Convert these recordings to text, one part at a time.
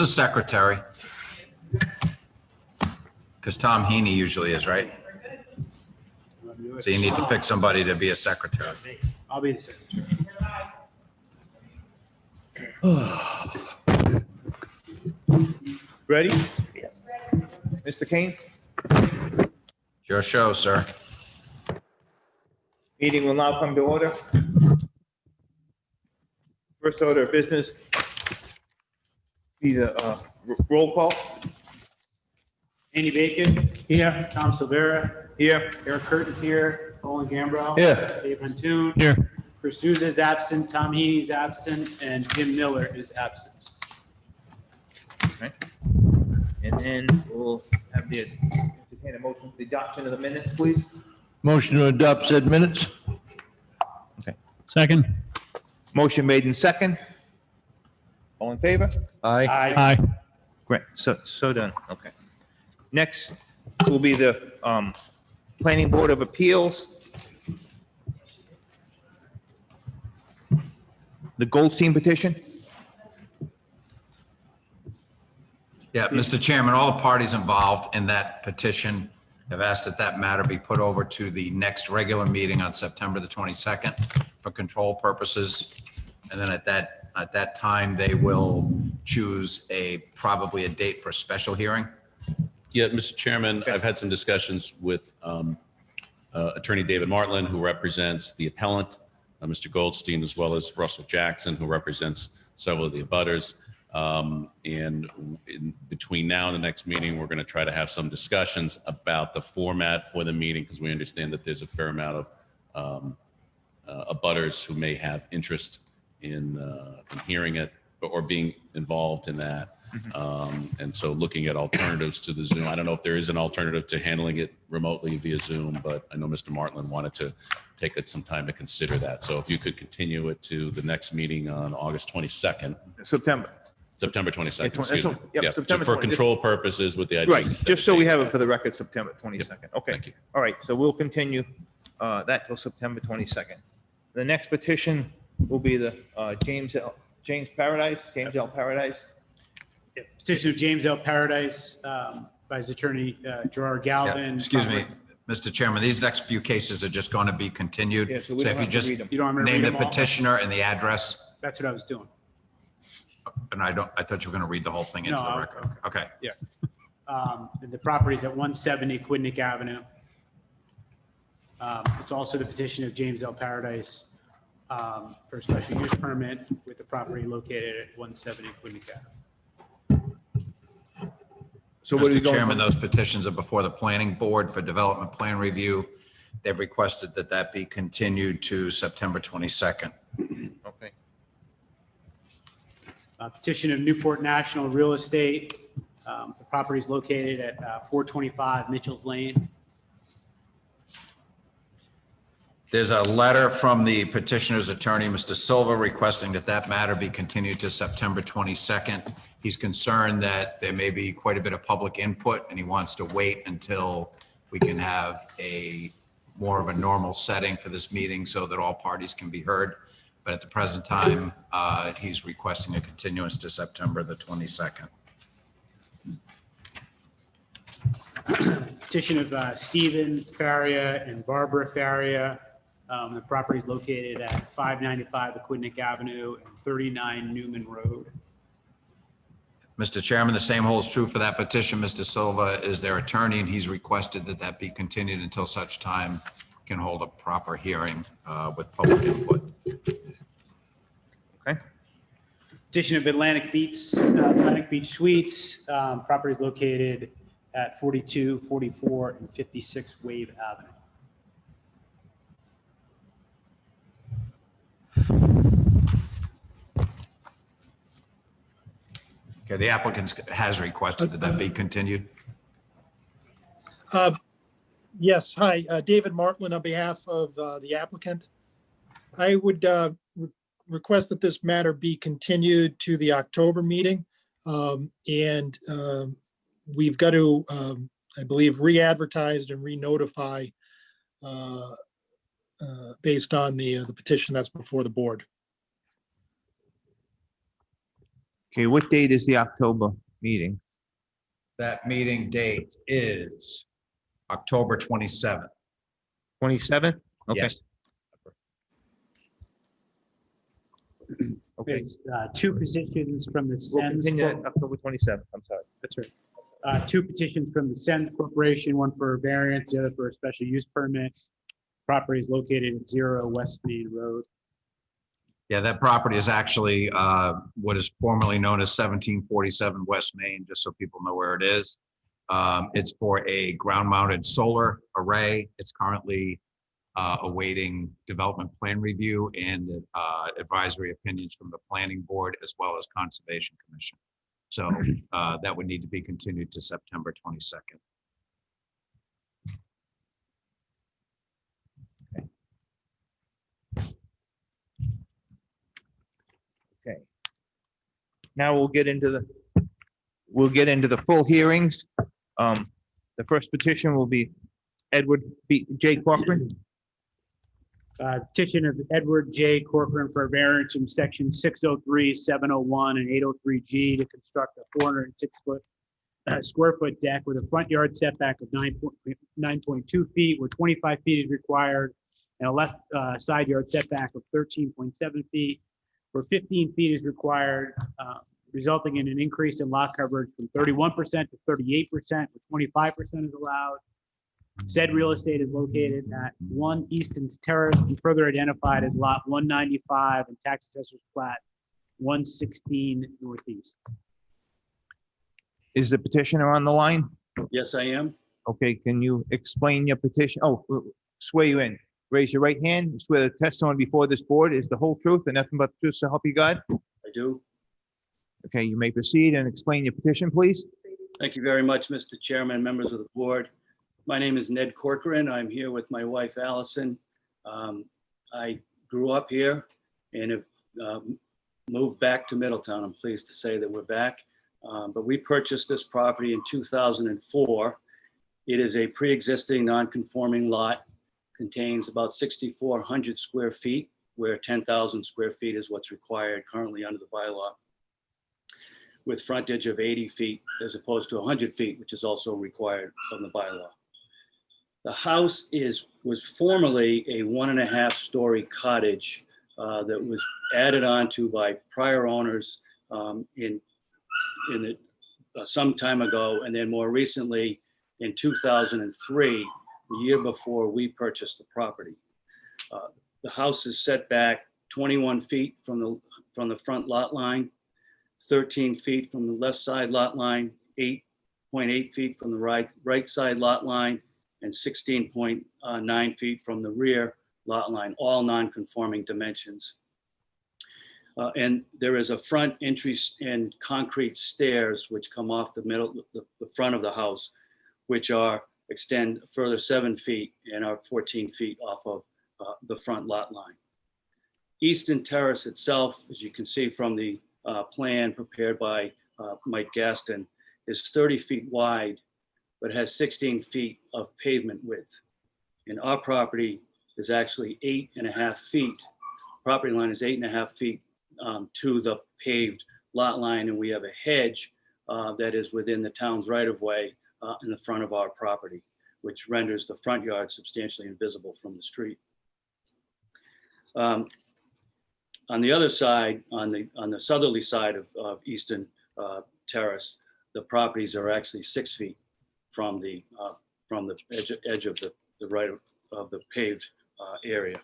a secretary? Because Tom Heaney usually is, right? So you need to pick somebody to be a secretary. I'll be the secretary. Ready? Mr. Kane, Your show, sir. meeting will now come to order. First order of business, be the roll call. Andy Bacon. Here. Tom Silvera. Here. Eric Curtin here. Olin Gambrell. Here. Dave Huntoon. Here. Chris Souza is absent. Tom Heaney is absent. And Jim Miller is absent. Okay. And then we'll have the entertain a motion for the adoption of the minutes, please. Motion to adopt said minutes. Okay. Second. Motion made in second. All in favor? Aye. Aye. Great, so done, okay. Next will be the Planning Board of Appeals. The Goldstein petition. Yeah, Mr. Chairman, all the parties involved in that petition have asked that that matter be put over to the next regular meeting on September the 22nd for control purposes. And then at that time, they will choose probably a date for a special hearing. Yeah, Mr. Chairman, I've had some discussions with Attorney David Martland, who represents the appellant, Mr. Goldstein, as well as Russell Jackson, who represents several of the abutters. And in between now and the next meeting, we're going to try to have some discussions about the format for the meeting, because we understand that there's a fair amount of abutters who may have interest in hearing it or being involved in that. And so looking at alternatives to the Zoom. I don't know if there is an alternative to handling it remotely via Zoom, but I know Mr. Martland wanted to take some time to consider that. So if you could continue it to the next meeting on August 22nd. September. September 22nd, excuse me. Yep, Yeah, September for 20th. control purposes with the idea. Right, just so we have it for the record, September 22nd. Okay, Thank you. all right, so we'll continue that till September 22nd. The next petition will be the James L. Paradise. Yeah, petition of James L. Paradise by his attorney Gerard Yeah, Galvin. excuse me, Mr. Chairman, these next few cases are just going to be continued. Yeah, so we So don't if you have to just read them. You don't want me to name read the them all? petitioner and the address, That's what I was doing. and I thought you were going to read the whole thing into No, the I'll- record. Okay. The property is at 170 Quidnick Avenue. It's also the petition of James L. Paradise for a special use permit with the property located at 170 Quidnick Avenue. So what are you Mr. going? Chairman, those petitions are before the planning board for development plan review. They've requested that that be continued to September 22nd. Okay. Petition of Newport National Real Estate. The property is located at 425 Mitchell's Lane. There's a letter from the petitioner's attorney, Mr. Silva, requesting that that matter be continued to September 22nd. He's concerned that there may be quite a bit of public input, and he wants to wait until we can have more of a normal setting for this meeting so that all parties can be heard. But at the present time, he's requesting a continuance to September the 22nd. Petition of Stephen Faria and Barbara Faria. The property is located at 595 Aquidneck Avenue and 39 Newman Road. Mr. Chairman, the same holds true for that petition. Mr. Silva is their attorney, and he's requested that that be continued until such time can hold a proper hearing with public input. Okay. Petition of Atlantic Beach Suites. Property is located at 42, 44, and 56 Wave Avenue. Okay, the applicant has requested that that be continued. Yes, hi, David Martland on behalf of the applicant. I would request that this matter be continued to the October meeting. And we've got to, I believe, re-advertise and re-notify based on the petition that's before the board. Okay, what date is the October meeting? That meeting date is October 27th. 27th? Okay, Yes. okay. There's two petitions from the We'll Sens. continue that October 27th, I'm sorry. That's right. Two petitions from the Sens Corporation, one for a variance, the other for a special use permit. Property is located at 0 West Main Road. Yeah, that property is actually what is formerly known as 1747 West Main, just so people know where it is. It's for a ground-mounted solar array. It's currently awaiting development plan review and advisory opinions from the planning board as well as Conservation Commission. So that would need to be continued to September 22nd. Okay. Now we'll get into the full hearings. The first petition will be Edward J. Corcoran. Petition of Edward J. Corcoran for a variance from section 603, 701, and 803G to construct a 406 square foot deck with a front yard setback of 9.2 feet, where 25 feet is required, and a left side yard setback of 13.7 feet, where 15 feet is required, resulting in an increase in lot coverage from 31% to 38%, where 25% is allowed. Said real estate is located at 1 Easton's Terrace and further identified as lot 195 and tax assessor's plat 116 Northeast. Is the petitioner on the line? Yes, I am. Okay, can you explain your petition? Oh, swear you in. Raise your right hand. Swear the testimony before this board is the whole truth and nothing but the truth, so help you God. I do. Okay, you may proceed and explain your petition, please. Thank you very much, Mr. Chairman, members of the board. My name is Ned Corcoran. I'm here with my wife, Allison. I grew up here and have moved back to Middletown. I'm pleased to say that we're back. But we purchased this property in 2004. It is a pre-existing non-conforming lot, contains about 6,400 square feet, where 10,000 square feet is what's required currently under the bylaw, with frontage of 80 feet as opposed to 100 feet, which is also required from the bylaw. The house was formerly a 1.5-story cottage that was added onto by prior owners some time ago, and then more recently in 2003, the year before we purchased the property. The house is set back 21 feet from the front lot line, 13 feet from the left side lot line, 8.8 feet from the right side lot line, and 16.9 feet from the rear lot line, all non-conforming dimensions. And there is a front entry and concrete stairs which come off the front of the house, which extend a further 7 feet and are 14 feet off of the front lot line. Easton Terrace itself, as you can see from the plan prepared by Mike Gaston, is 30 feet wide, but has 16 feet of pavement width. And our property is actually 8.5 feet. Property line is 8.5 feet to the paved lot line, and we have a hedge that is within the town's right-of-way in the front of our property, which renders the front yard substantially invisible from the street. On the other side, on the southerly side of Easton Terrace, the properties are actually 6 feet from the edge of the right of the paved area.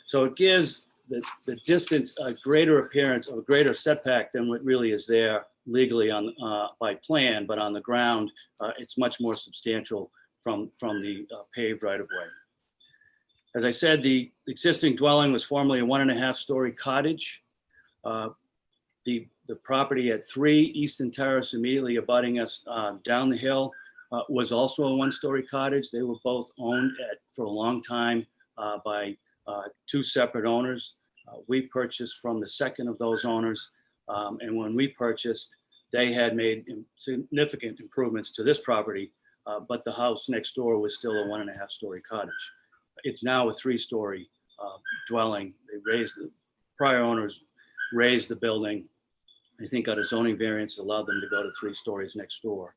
So it gives the distance a greater appearance of a greater setback than what really is there legally by plan, but on the ground, it's much more substantial from the paved right of way. As I said, the existing dwelling was formerly a 1.5-story cottage. The property at 3 Easton Terrace, immediately abutting us down the hill, was also a 1-story cottage. They were both owned for a long time by 2 separate owners. We purchased from the second of those owners, and when we purchased, they had made significant improvements to this property, but the house next door was still a 1.5-story cottage. It's now a 3-story dwelling. The prior owners raised the building I think got a zoning variance that allowed them to go to 3 stories next door.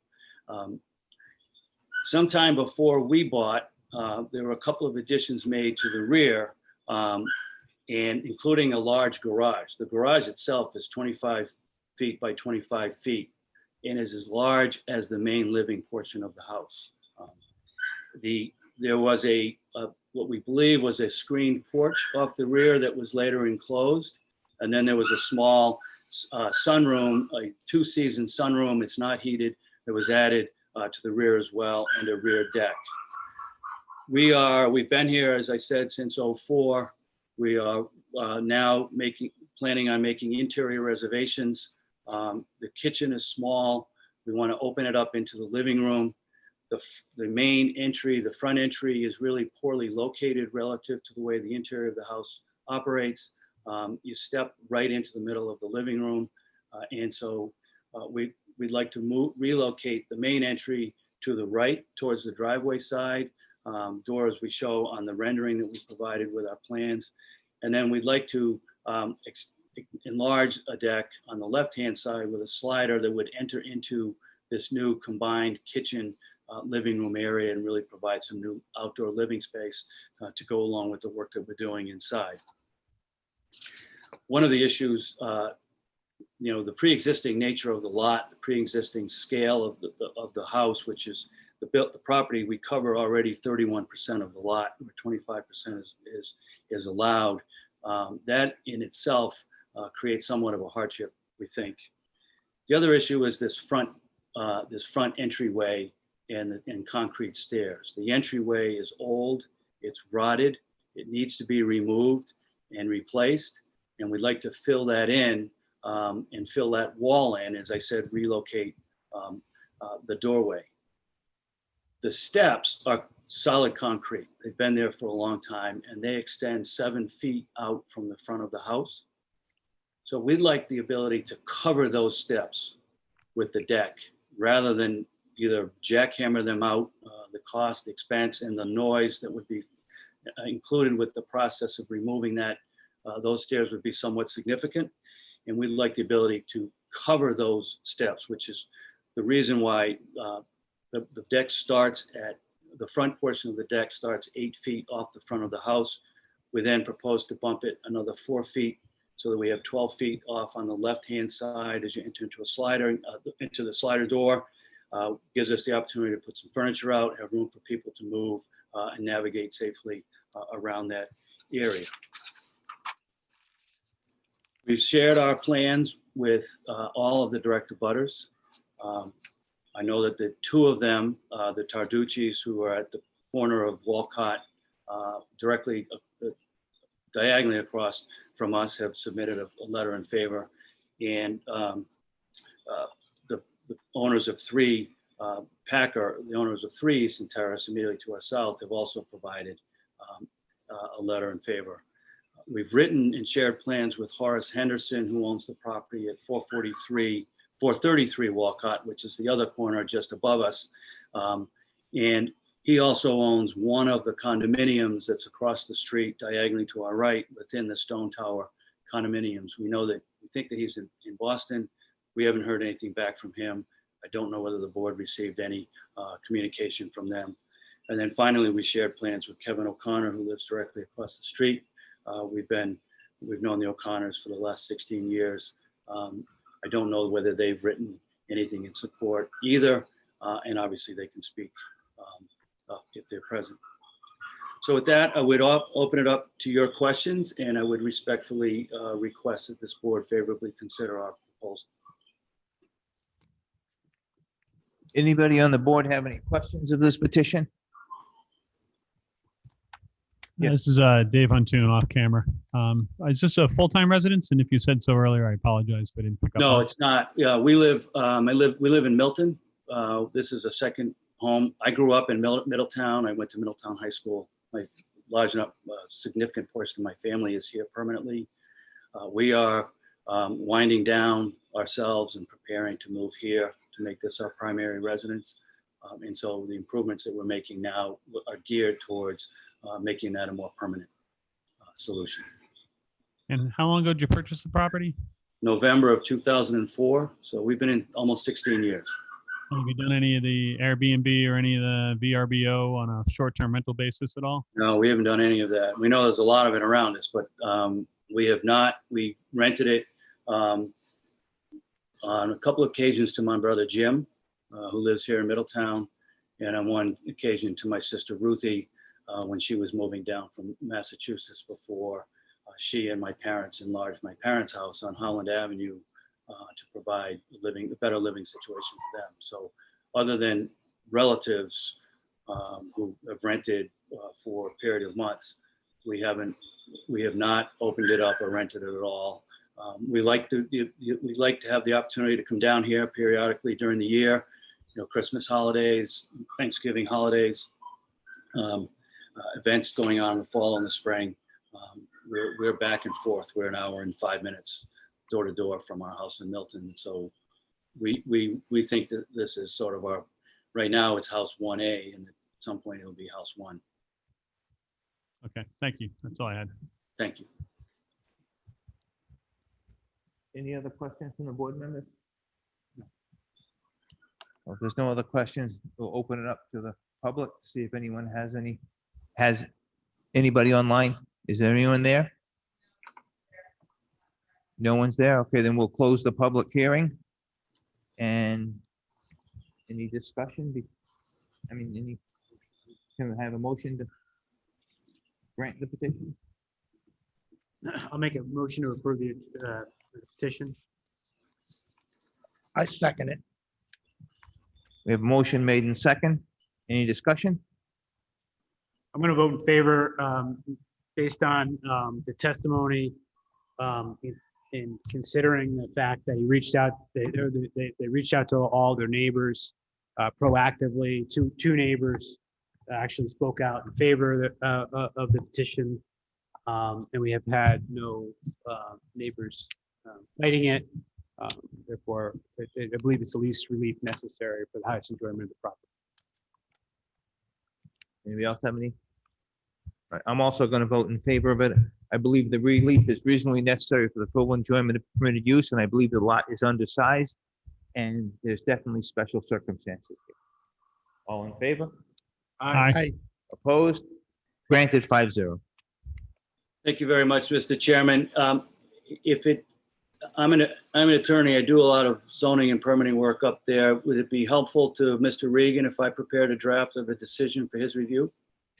Sometime before we bought, there were a couple of additions made to the rear, and including a large garage. The garage itself is 25 feet by 25 feet and is as large as the main living portion of the house. There was what we believe was a screened porch off the rear that was later enclosed. And then there was a small sunroom, a 2-season sunroom. It's not heated. That was added to the rear as well, and a rear deck. We've been here, as I said, since '04. We are now planning on making interior reservations. The kitchen is small. We want to open it up into the living room. The main entry, the front entry, is really poorly located relative to the way the interior of the house operates. You step right into the middle of the living room. And so we'd like to relocate the main entry to the right towards the driveway side, doors we show on the rendering that we provided with our plans. And then we'd like to enlarge a deck on the left-hand side with a slider that would enter into this new combined kitchen living room area and really provide some new outdoor living space to go along with the work that we're doing inside. One of the issues, the pre-existing nature of the lot, the pre-existing scale of the house, which is the property, we cover already 31% of the lot, where 25% is allowed. That in itself creates somewhat of a hardship, we think. The other issue is this front entryway and concrete stairs. The entryway is old, it's rotted, it needs to be removed and replaced. And we'd like to fill that in and fill that wall in, as I said, relocate the doorway. The steps are solid concrete. They've been there for a long time, and they extend 7 feet out from the front of the house. So we'd like the ability to cover those steps with the deck rather than either jackhammer them out, the cost, expense, and the noise that would be included with the process of removing that. Those stairs would be somewhat significant. And we'd like the ability to cover those steps, which is the reason why the deck starts at, the front portion of the deck starts 8 feet off the front of the house. We then propose to bump it another 4 feet so that we have 12 feet off on the left-hand side as you enter into a slider, into the slider door. Gives us the opportunity to put some furniture out, have room for people to move and navigate safely around that area. We've shared our plans with all of the direct abutters. I know that the 2 of them, the Tarducci's, who are at the corner of Walcott, directly diagonally across from us, have submitted a letter in favor. And the owners of 3, Packer, the owners of 3 Eastern Terrace, immediately to our south, have also provided a letter in favor. We've written and shared plans with Horace Henderson, who owns the property at 433 Walcott, which is the other corner just above us. And he also owns one of the condominiums that's across the street, diagonally to our right, within the Stone Tower condominiums. We think that he's in Boston. We haven't heard anything back from him. I don't know whether the board received any communication from them. And then finally, we shared plans with Kevin O'Connor, who lives directly across the street. We've known the O'Connors for the last 16 years. I don't know whether they've written anything in support either, and obviously they can speak if they're present. So with that, I would open it up to your questions, and I would respectfully request that this board favorably consider our proposal. Anybody on the board have any questions of this petition? Yeah, this is Dave Huntoon off camera. Is this a full-time residence? And if you said so earlier, I apologize if I didn't pick up. No, it's not. Yeah, we live in Milton. This is a second home. I grew up in Middletown. I went to Middletown High School. My large enough, significant portion of my family is here permanently. We are winding down ourselves and preparing to move here to make this our primary residence. And so the improvements that we're making now are geared towards making that a more permanent solution. And how long ago did you purchase the property? November of 2004. So we've been in almost 16 years. Have you done any of the Airbnb or any of the VRBO on a short-term rental basis at all? No, we haven't done any of that. We know there's a lot of it around us, but we have not. We rented it on a couple of occasions to my brother Jim, who lives here in Middletown, and on one occasion to my sister Ruthie when she was moving down from Massachusetts before she and my parents enlarged my parents' house on Holland Avenue to provide a better living situation for them. So other than relatives who have rented for a period of months, we have not opened it up or rented it at all. We like to have the opportunity to come down here periodically during the year, Christmas holidays, Thanksgiving holidays, events going on in the fall and the spring. We're back and forth. We're an hour and 5 minutes door to door from our house in Milton. So we think that this is sort of right now it's house 1A, and at some point it'll be house 1. Okay, thank you. That's all I had. Thank you. Any other questions from the board members? Well, if there's no other questions, we'll open it up to the public, see if anyone has anybody online. Is there anyone there? No one's there? Okay, then we'll close the public hearing. And any discussion? Can I have a motion to grant the petition? I'll make a motion to approve the petition. I second it. We have a motion made in second. Any discussion? I'm going to vote in favor based on the testimony in considering the fact that he reached out, they reached out to all their neighbors proactively. Two neighbors actually spoke out in favor of the petition, and we have had no neighbors fighting it. Therefore, I believe it's the least relief necessary for the highest enjoyment of the property. Anybody else have any? All right, I'm also going to vote in favor of it. I believe the relief is reasonably necessary for the full enjoyment of permitted use, and I believe the lot is undersized, and there's definitely special circumstances here. All in favor? Aye. Opposed? Granted 5-0. Thank you very much, Mr. Chairman. I'm an attorney. I do a lot of zoning and permitting work up there. Would it be helpful to Mr. Regan if I prepared a draft of a decision for his review?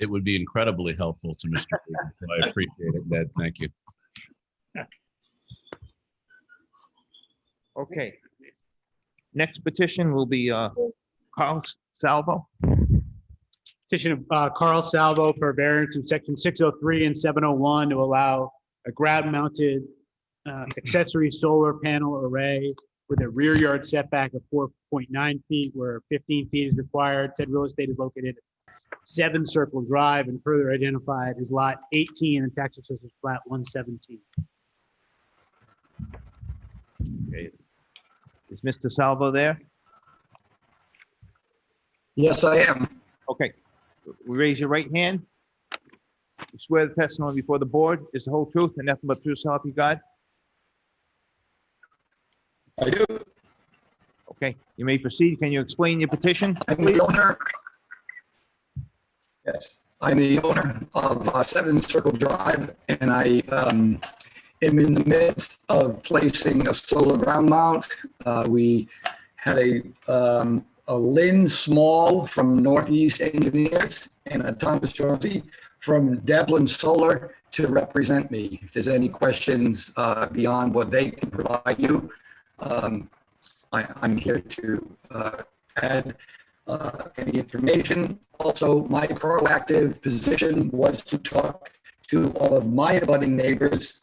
It would be incredibly helpful to Mr. Regan, so I appreciate it, Ned. Thank you. Okay. Next petition will be Carl Salvo. Petition of Carl Salvo for variance in section 603 and 701 to allow a ground-mounted accessory solar panel array with a rear yard setback of 4.9 feet where 15 feet is required. Said real estate is located at 7 Circle Drive and further identified as lot 18 and tax assessor's plat 117. Okay. Is Mr. Salvo there? Yes, I am. Okay. Raise your right hand. You swear the testimony before the board is the whole truth and nothing but the truth so help you God? I do. Okay, you may proceed. Can you explain your petition? I'm the owner. Yes, I'm the owner of 7 Circle Drive, and I am in the midst of placing a solar ground mount. We had a Lynn Small from Northeast Engineers and a Thomas Jonesy from Devlin Solar to represent me. If there's any questions beyond what they can provide you, I'm here to add any information. Also, my proactive position was to talk to all of my abutting neighbors,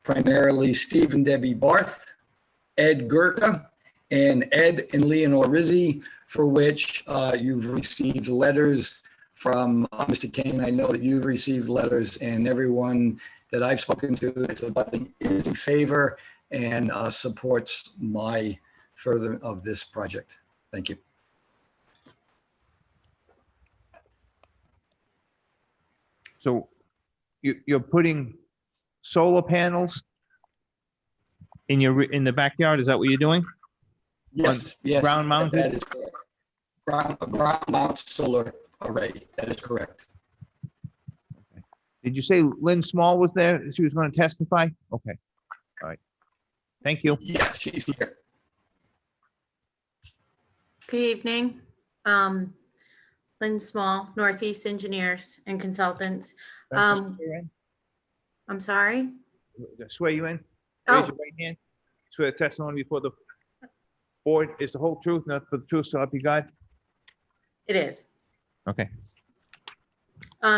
primarily Steve and Debbie Barth, Ed Gurka, and Ed and Leonore Rizzi, for which you've received letters from Mr. Kane. I know that you've received letters, and everyone that I've spoken to is in favor and supports my further of this project. Thank you. So you're putting solar panels in the backyard? Is that what you're doing? Yes, yes. ground mounted? That is correct. A ground mount solar array. That is correct. Did you say Lynn Small was there? She was going to testify? Okay. All right. Thank you. Yes, she's here. Good evening. Lynn Small, Northeast Engineers and Consultants. I'm sorry. Swear you in? Oh. Raise your right hand. Swear the testimony before the board is the whole truth, not but the truth, so help you God? It is. Okay.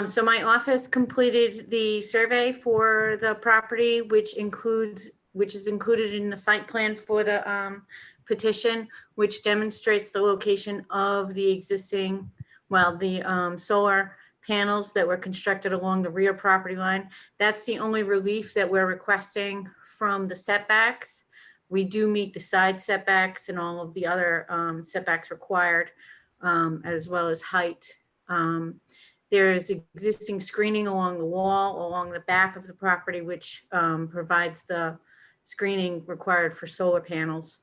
So my office completed the survey for the property, which is included in the site plan for the petition, which demonstrates the location of the existing, the solar panels that were constructed along the rear property line. That's the only relief that we're requesting from the setbacks. We do meet the side setbacks and all of the other setbacks required, as well as height. There is existing screening along the wall, along the back of the property, which provides the screening required for solar panels.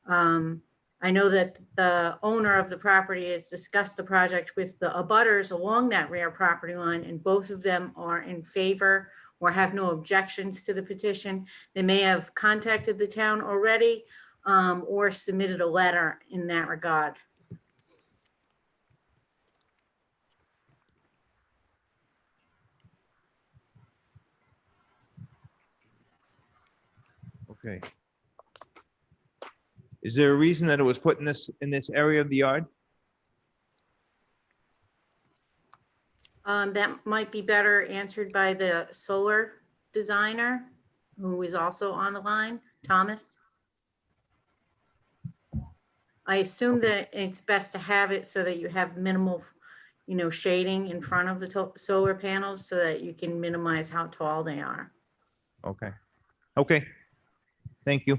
I know that the owner of the property has discussed the project with the abutters along that rear property line, and both of them are in favor or have no objections to the petition. They may have contacted the town already or submitted a letter in that regard. Okay. Is there a reason that it was put in this area of the yard? That might be better answered by the solar designer, who is also on the line, Thomas. I assume that it's best to have it so that you have minimal, shading in front of the solar panels so that you can minimize how tall they are. Okay. Okay. Thank you.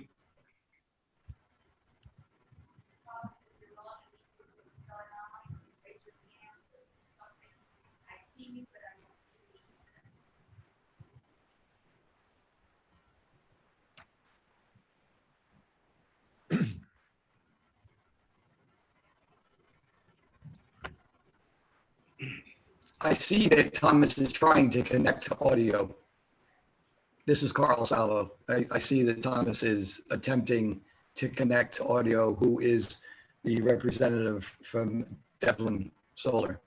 I see that Thomas is trying to connect to audio. This is Carl Salvo. I see that Thomas is attempting to connect to audio, who is the representative from Devlin Solar.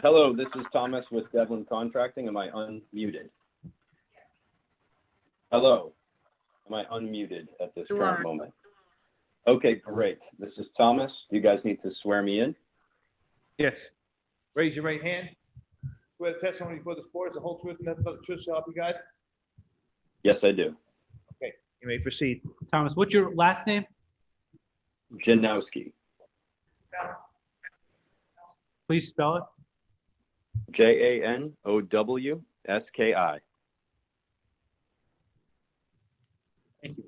Hello, this is Thomas with Devlin Contracting. Am I unmuted? Hello, am I unmuted at this current moment? Okay, great. This is Thomas. You guys need to swear me in. Yes. Raise your right hand. Swear the testimony before this board is the whole truth and nothing but the truth, so help you God? Yes, I do. Okay, you may proceed. Thomas, what's your last name? Janowski. Please spell it. Janowski. Thank you.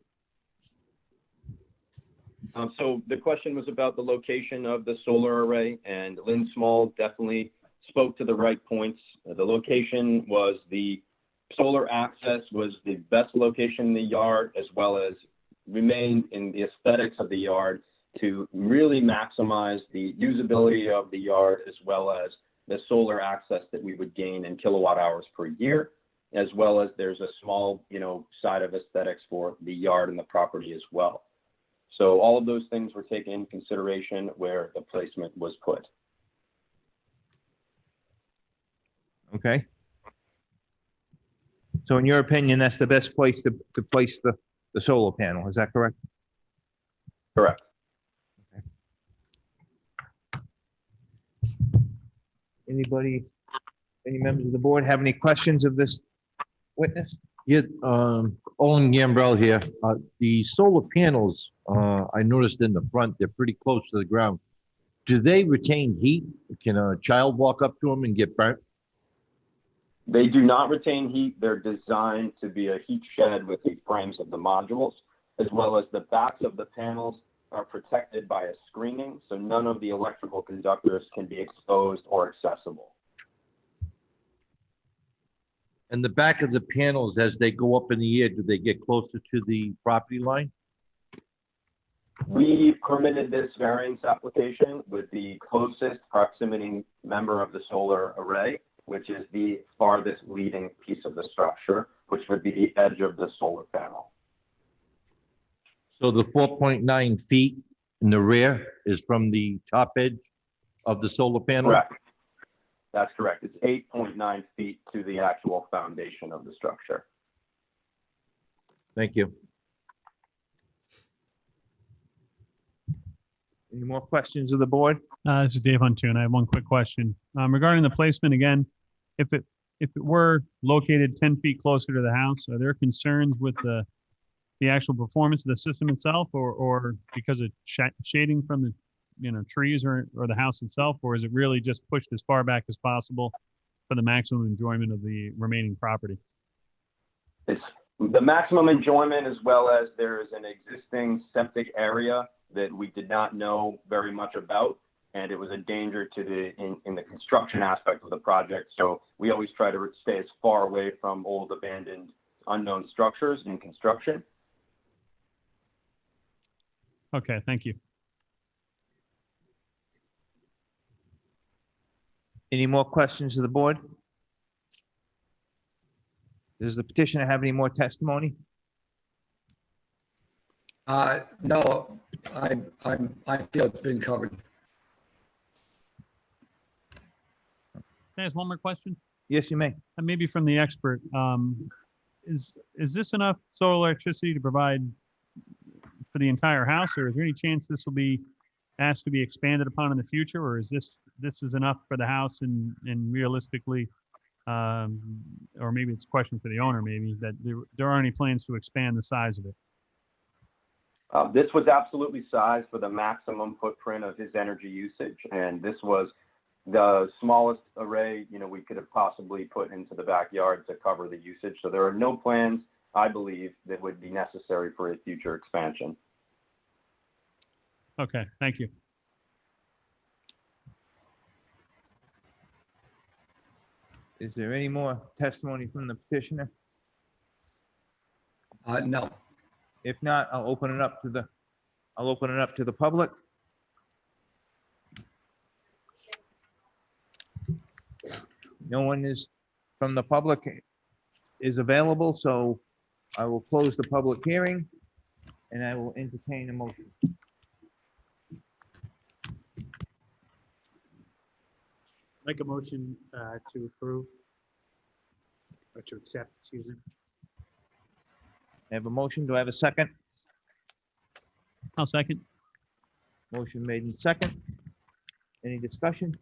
So the question was about the location of the solar array, and Lynn Small definitely spoke to the right points. The location was the solar access was the best location in the yard, as well as remained in the aesthetics of the yard to really maximize the usability of the yard, as well as the solar access that we would gain in kilowatt hours per year, as well as there's a small, side of aesthetics for the yard and the property as well. So all of those things were taken into consideration where the placement was put. Okay. So in your opinion, that's the best place to place the solar panel, is that correct? Correct. Anybody, any members of the board have any questions of this witness? Yeah, Olin Gambrell here. The solar panels, I noticed in the front, they're pretty close to the ground. Do they retain heat? Can a child walk up to them and get burnt? They do not retain heat. They're designed to be a heat shed with the frames of the modules, as well as the backs of the panels are protected by a screening, so none of the electrical conductors can be exposed or accessible. And the back of the panels, as they go up in the air, do they get closer to the property line? We permitted this variance application with the closest proximity member of the solar array, which is the farthest leading piece of the structure, which would be the edge of the solar panel. So the 4.9 feet in the rear is from the top edge of the solar panel? Correct. That's correct. It's 8.9 feet to the actual foundation of the structure. Thank you. Any more questions of the board? This is Dave Huntoon. I have one quick question. Regarding the placement again, if it were located 10 feet closer to the house, are there concerns with the actual performance of the system itself, or because of shading from the trees or the house itself, or is it really just pushed as far back as possible for the maximum enjoyment of the remaining property? It's the maximum enjoyment, as well as there is an existing septic area that we did not know very much about, and it was a danger to in the construction aspect of the project. So we always try to stay as far away from old, abandoned, unknown structures in construction. Okay, thank you. Any more questions of the board? Does the petitioner have any more testimony? No, I feel it's been covered. Can I ask one more question? Yes, you may. And maybe from the expert, is this enough solar electricity to provide for the entire house, or is there any chance this will be asked to be expanded upon in the future, or is this is enough for the house and realistically, or maybe it's a question for the owner, maybe that there aren't any plans to expand the size of it? This was absolutely sized for the maximum footprint of his energy usage, and this was the smallest array we could have possibly put into the backyard to cover the usage. So there are no plans, I believe, that would be necessary for a future expansion. Okay, thank you. Is there any more testimony from the petitioner? No. If not, I'll open it up to the public. No one is from the public is available, so I will close the public hearing and I will entertain a motion. Make a motion to approve or to accept, excuse me. I have a motion. Do I have a second? I'll second. Motion made in second. Any discussion?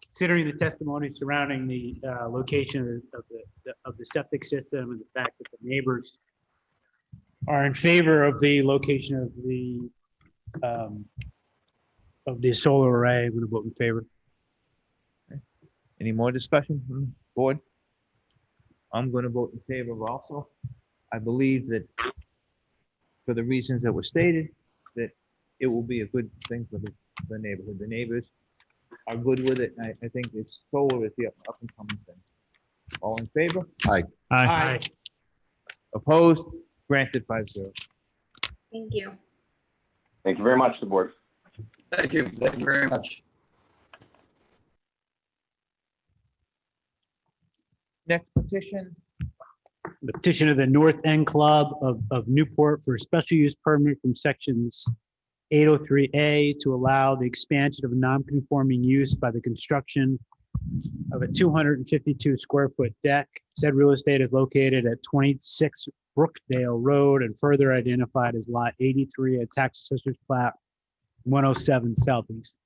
Considering the testimony surrounding the location of the septic system and the fact that the neighbors are in favor of the location of the solar array, I'm going to vote in favor. Any more discussion from the board? I'm going to vote in favor also. I believe that for the reasons that were stated, that it will be a good thing for the neighborhood. The neighbors are good with it. I think it's solar is the up and coming thing. All in favor? Aye. Opposed? Granted 5-0. Thank you. Thank you very much, the board. Thank you. Thank you very much. Next petition. The petition of the North End Club of Newport for a special use permit from sections 803A to allow the expansion of a non-conforming use by the construction of a 252 square foot deck. Said real estate is located at 26 Brookdale Road and further identified as lot 83 at Tax Assessor's Plat 107 Southeast.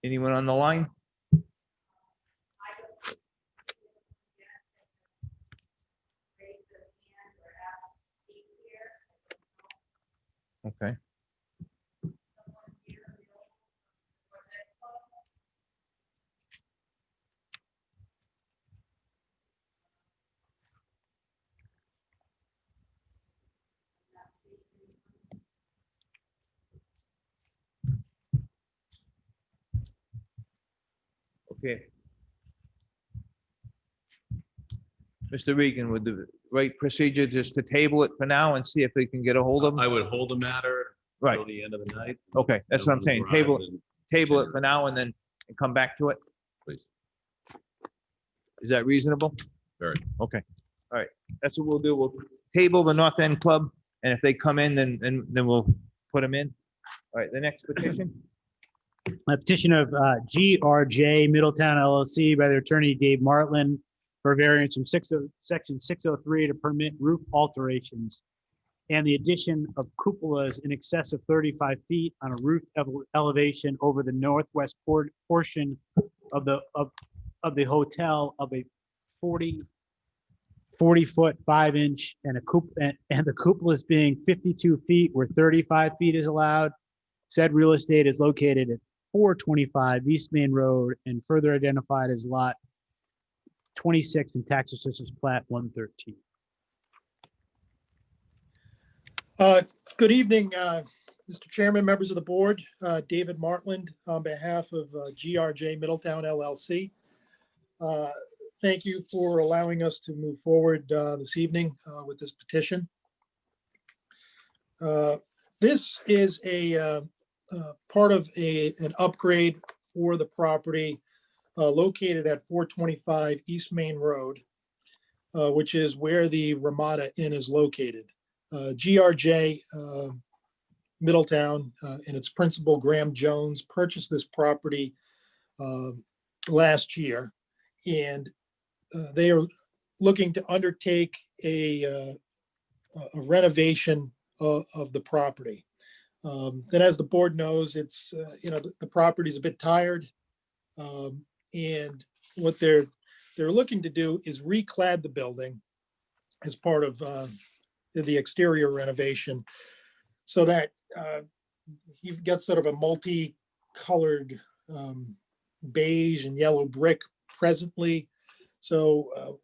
Anyone on the line? Okay. Okay. Mr. Regan, would the right procedure just to table it for now and see if we can get a hold of them? I would hold the matter Right. till the end of the night. Okay, that's what I'm saying. Table it for now and then come back to it. Please. Is that reasonable? Very. Okay, all right. That's what we'll do. We'll table the North End Club, and if they come in, then we'll put them in. All right, the next petition. A petition of GRJ Middletown LLC by their attorney Dave Martland for variance from section 603 to permit roof alterations and the addition of cupolas in excess of 35 feet on a roof elevation over the northwest portion of the hotel of a 40-foot 5-inch and the cupolas being 52 feet where 35 feet is allowed. Said real estate is located at 425 East Main Road and further identified as lot 26 in Tax Assessor's Plat 113. Good evening, Mr. Chairman, members of the board, David Martland on behalf of GRJ Middletown LLC. Thank you for allowing us to move forward this evening with this petition. This is a part of an upgrade for the property located at 425 East Main Road, which is where the Ramada Inn is located. GRJ Middletown and its principal, Graham Jones, purchased this property last year, and they are looking to undertake a renovation of the property. Then, as the board knows, it's the property's a bit tired, and what they're looking to do is reclad the building as part of the exterior renovation, so that you've got sort of a multi-colored beige and yellow brick presently. So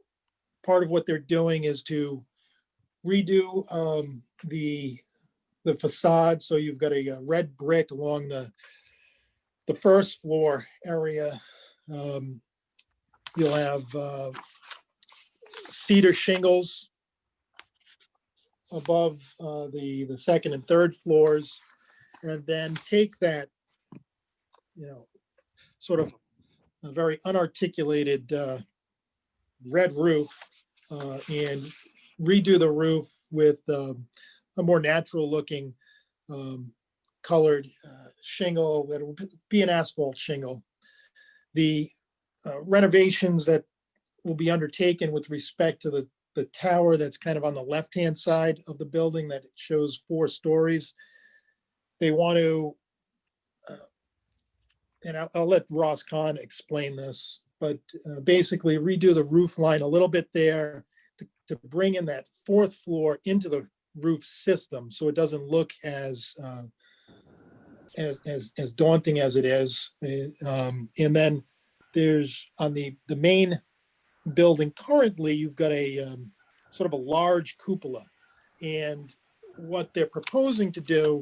part of what they're doing is to redo the facade. So you've got a red brick along the first floor area. You'll have cedar shingles above the second and third floors, and then take that, sort of a very unarticulated red roof and redo the roof with a more natural looking colored shingle that will be an asphalt shingle. The renovations that will be undertaken with respect to the tower that's kind of on the left-hand side of the building that shows 4 stories. They want to, and I'll let Ross Kahn explain this, but basically redo the roof line a little bit there to bring in that 4th floor into the roof system, so it doesn't look as daunting as it is. And then there's on the main building currently, you've got a sort of a large cupola, and what they're proposing to do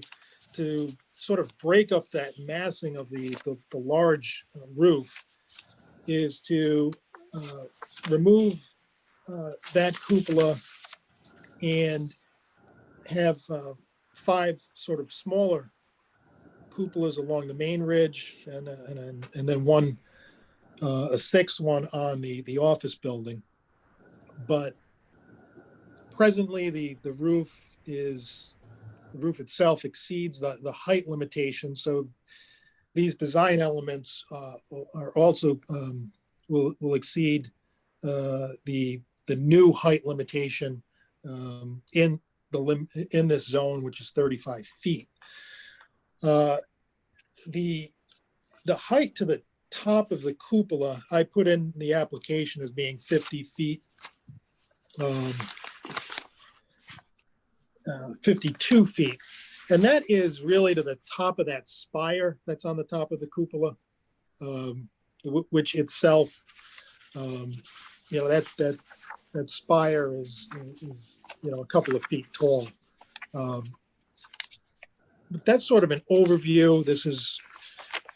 to sort of break up that massing of the large roof is to remove that cupola and have 5 sort of smaller cupolas along the main ridge, and then one a 6th one on the office building. But presently the roof itself exceeds the height limitation, so these design elements are also will exceed the new height limitation in this zone, which is 35 feet. The the height to the top of the cupola, I put in the application as being 50 feet. 52 feet. And that is really to the top of that spire that's on the top of the cupola, which itself, that spire is a couple of feet tall. But that's sort of an overview. This is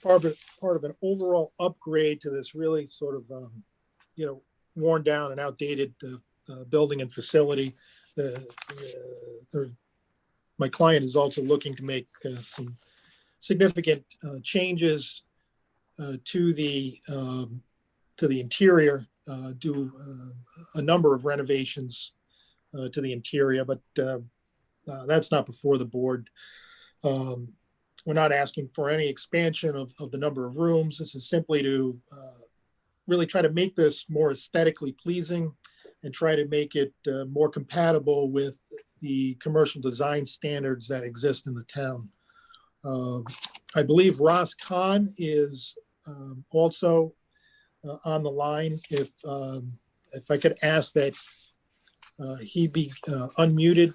part of an overall upgrade to this really sort of, worn down and outdated building and facility. My client is also looking to make some significant changes to the interior, do a number of renovations to the interior, but that's not before the board. We're not asking for any expansion of the number of rooms. This is simply to really try to make this more aesthetically pleasing and try to make it more compatible with the commercial design standards that exist in the town. I believe Ross Kahn is also on the line. If I could ask that he be unmuted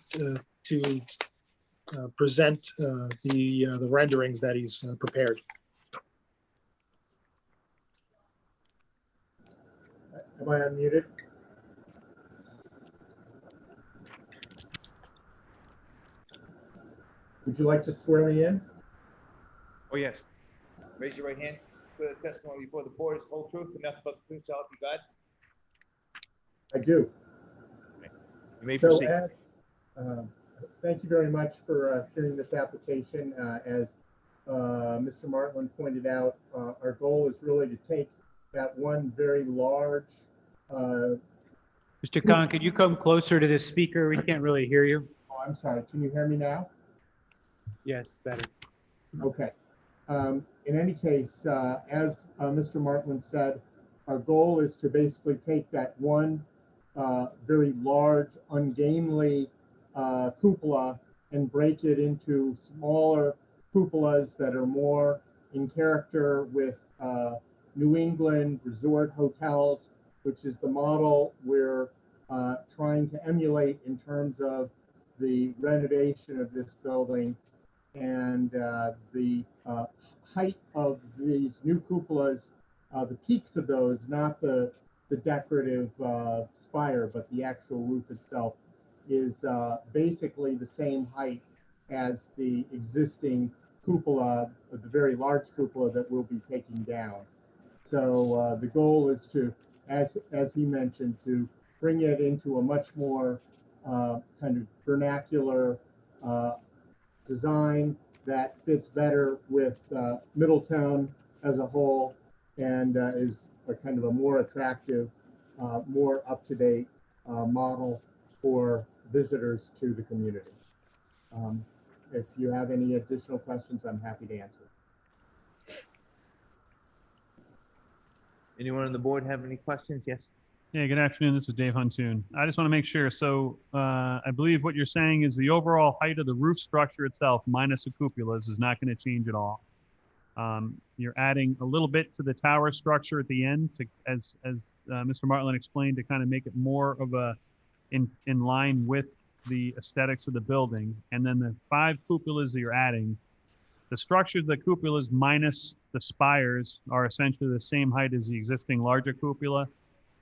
to present the renderings that he's prepared. Am I unmuted? Would you like to swear me in? Oh, yes. Raise your right hand. For the testimony before the board is whole truth and nothing but the truth, so help you God. I do. You may So proceed. thank you very much for hearing this application. As Mr. Martland pointed out, our goal is really to take that one very large. Mr. Khan, could you come closer to the speaker? We can't really hear you. Oh, I'm sorry. Can you hear me now? Yes, better. Okay. In any case, as Mr. Martland said, our goal is to basically take that one very large, ungainly cupola and break it into smaller cupolas that are more in character with New England resort hotels, which is the model we're trying to emulate in terms of the renovation of this building. And the height of these new cupolas, the peaks of those, not the decorative spire, but the actual roof itself, is basically the same height as the existing cupola, the very large cupola that we'll be taking down. So the goal is to, as he mentioned, to bring it into a much more kind of vernacular design that fits better with Middletown as a whole, and is a kind of a more attractive, more up-to-date model for visitors to the community. If you have any additional questions, I'm happy to answer. Anyone on the board have any questions? Yes. Yeah, good afternoon. This is Dave Huntoon. I just want to make sure. So I believe what you're saying is the overall height of the roof structure itself, minus the cupolas, is not going to change at all. You're adding a little bit to the tower structure at the end, to, as Mr. Martland explained, to kind of make it more of a in line with the aesthetics of the building. And then the 5 cupolas that you're adding, the structure of the cupolas minus the spires are essentially the same height as the existing larger cupola.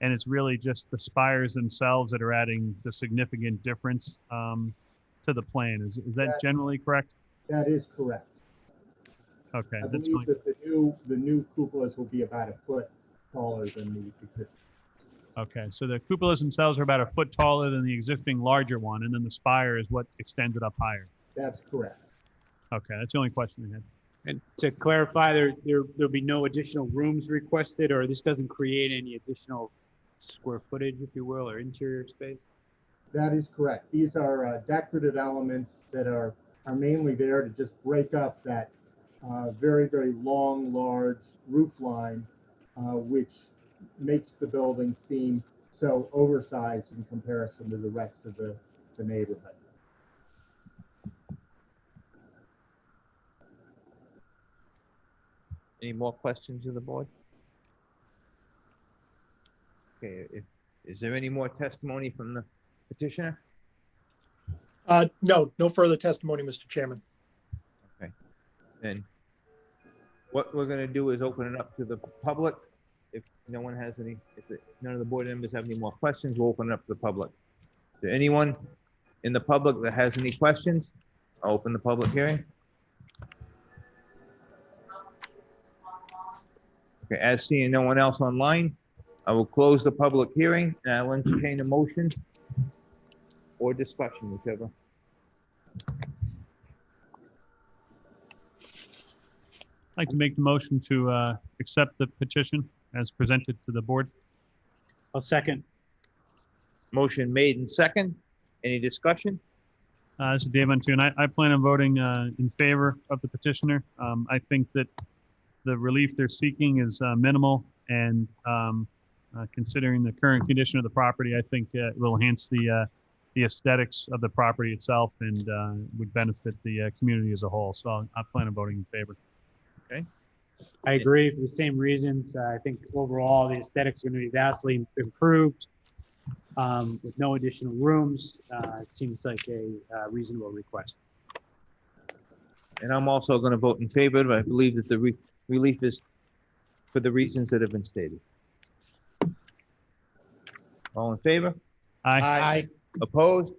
And it's really just the spires themselves that are adding the significant difference to the plan. Is that generally correct? That is correct. Okay, I that's believe fine. that the new cupolas will be about a foot taller than the existing. Okay, so the cupolas themselves are about a foot taller than the existing larger one, and then the spire is what extends it up higher. That's correct. Okay, that's the only question I had. And to clarify, there'll be no additional rooms requested, or this doesn't create any additional square footage, if you will, or interior space? That is correct. These are decorative elements that are mainly there to just break up that very, very long, large roof line, which makes the building seem so oversized in comparison to the rest of the neighborhood. Any more questions of the board? Okay, is there any more testimony from the petitioner? No, no further testimony, Mr. Chairman. Then what we're gonna do is open it up to the public. If no one has any, none of the board members have any more questions, we'll open it up to the public. Is there anyone in the public that has any questions? I'll open the public hearing. Okay, as seeing no one else online, I will close the public hearing and I will entertain a motion or discussion, whichever. I'd like to make the motion to accept the petition as presented to the board. I'll second. Motion made and second. Any discussion? This is Dave Untitled, and I plan on voting in favor of the petitioner. I think that the relief they're seeking is minimal, and considering the current condition of the property, I think it will enhance the aesthetics of the property itself and would benefit the community as a whole. So I plan on voting in favor. I agree for the same reasons. I think overall, the aesthetics are going to be vastly improved with no additional rooms. It seems like a reasonable request. And I'm also going to vote in favor, but I believe that the relief is for the reasons that have been stated. All in favor? Aye. Opposed?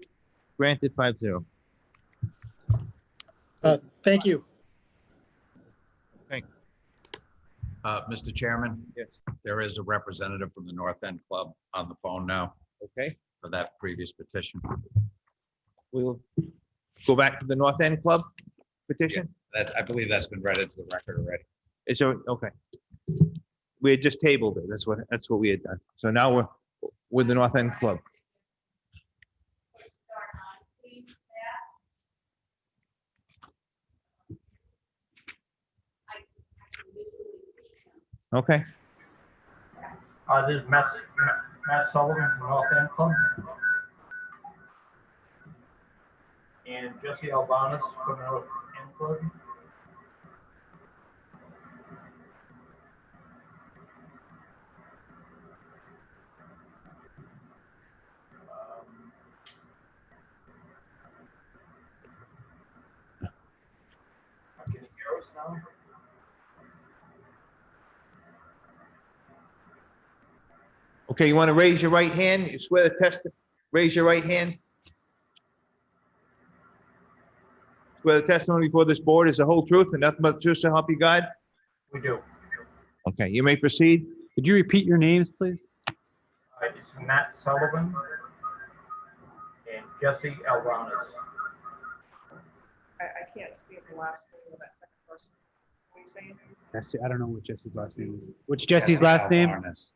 Granted 5-0. Thank you. Mr. Chairman, Yes. there is a representative from the North End Club on the phone now Okay, for that previous petition. we'll go back to the North End Club petition. That, I believe that's been read into the record already. Is there, okay. We had just tabled it. That's what we had done. So now we're with the North End Club. Okay, This is Matt Sullivan from North End Club. And Jesse Albanis from North End Club. Can you hear us now? okay, you want to raise your right hand? You swear to raise your right hand? Swear the testimony before this board is the whole truth and nothing but the truth to help you God? We do. Okay, you may proceed. Could you repeat your names, please? It's Matt Sullivan and Jesse Albanis. I can't see the last name of that second person. What are you saying? I don't know what Jesse's last name is. What's Jesse's last name? Albanis.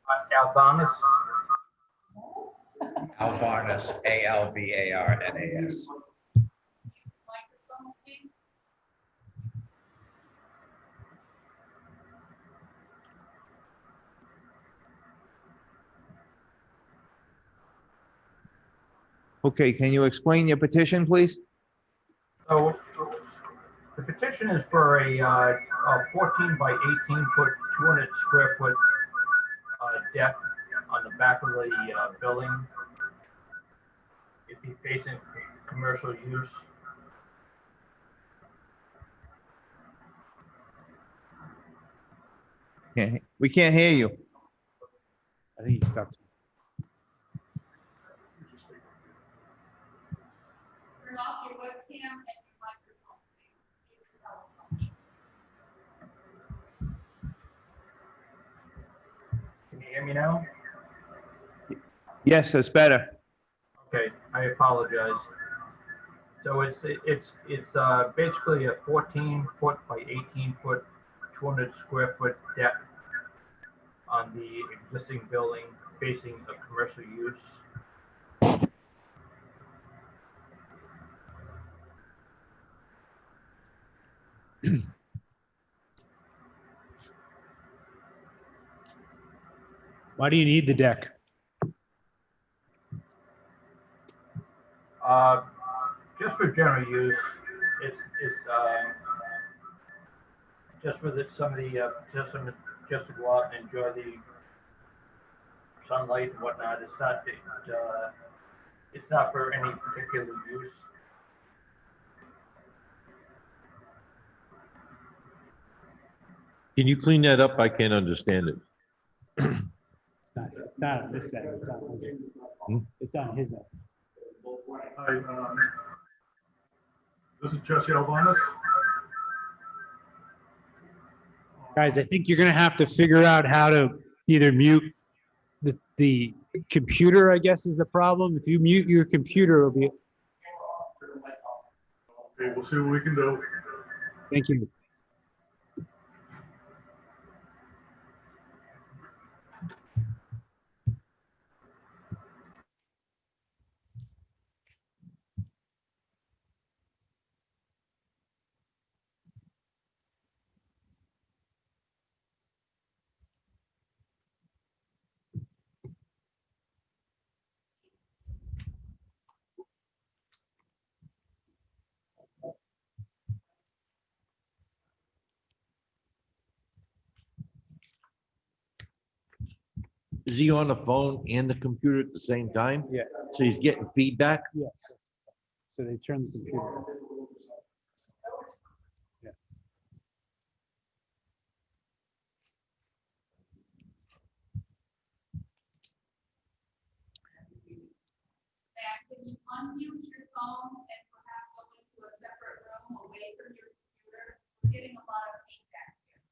Alvarnas, Alvarnas. Okay, can you explain your petition, please? So the petition is for a 14 by 18 foot, 200 square foot deck on the back of the building. It'd be facing commercial use. We can't hear you. I think he's stuck. Turn off your webcam and your microphone. Can you hear me now? Yes, that's better. Okay, I apologize. So it's basically a 14 foot by 18 foot, 200 square foot deck on the existing building facing a commercial use. Why do you need the deck? Just for general use, it's just for some of the, just to go out and enjoy the sunlight and whatnot. It's not for any particular use. Can you clean that up? I can't understand it. It's not on this side, it's on his. It's on his end. Hi, this is Jesse Albanus. Guys, I think you're gonna have to figure out how to either mute the computer, I guess is the problem. If you mute your computer, it'll be, Okay, we'll see what we can do. thank you. Is he on the phone and the computer at the same time? Yeah. So he's getting feedback? Yeah. So they turn the computer. Yeah. Can you unmute your phone and perhaps go into a separate room away from your computer? We're getting a lot of feedback here.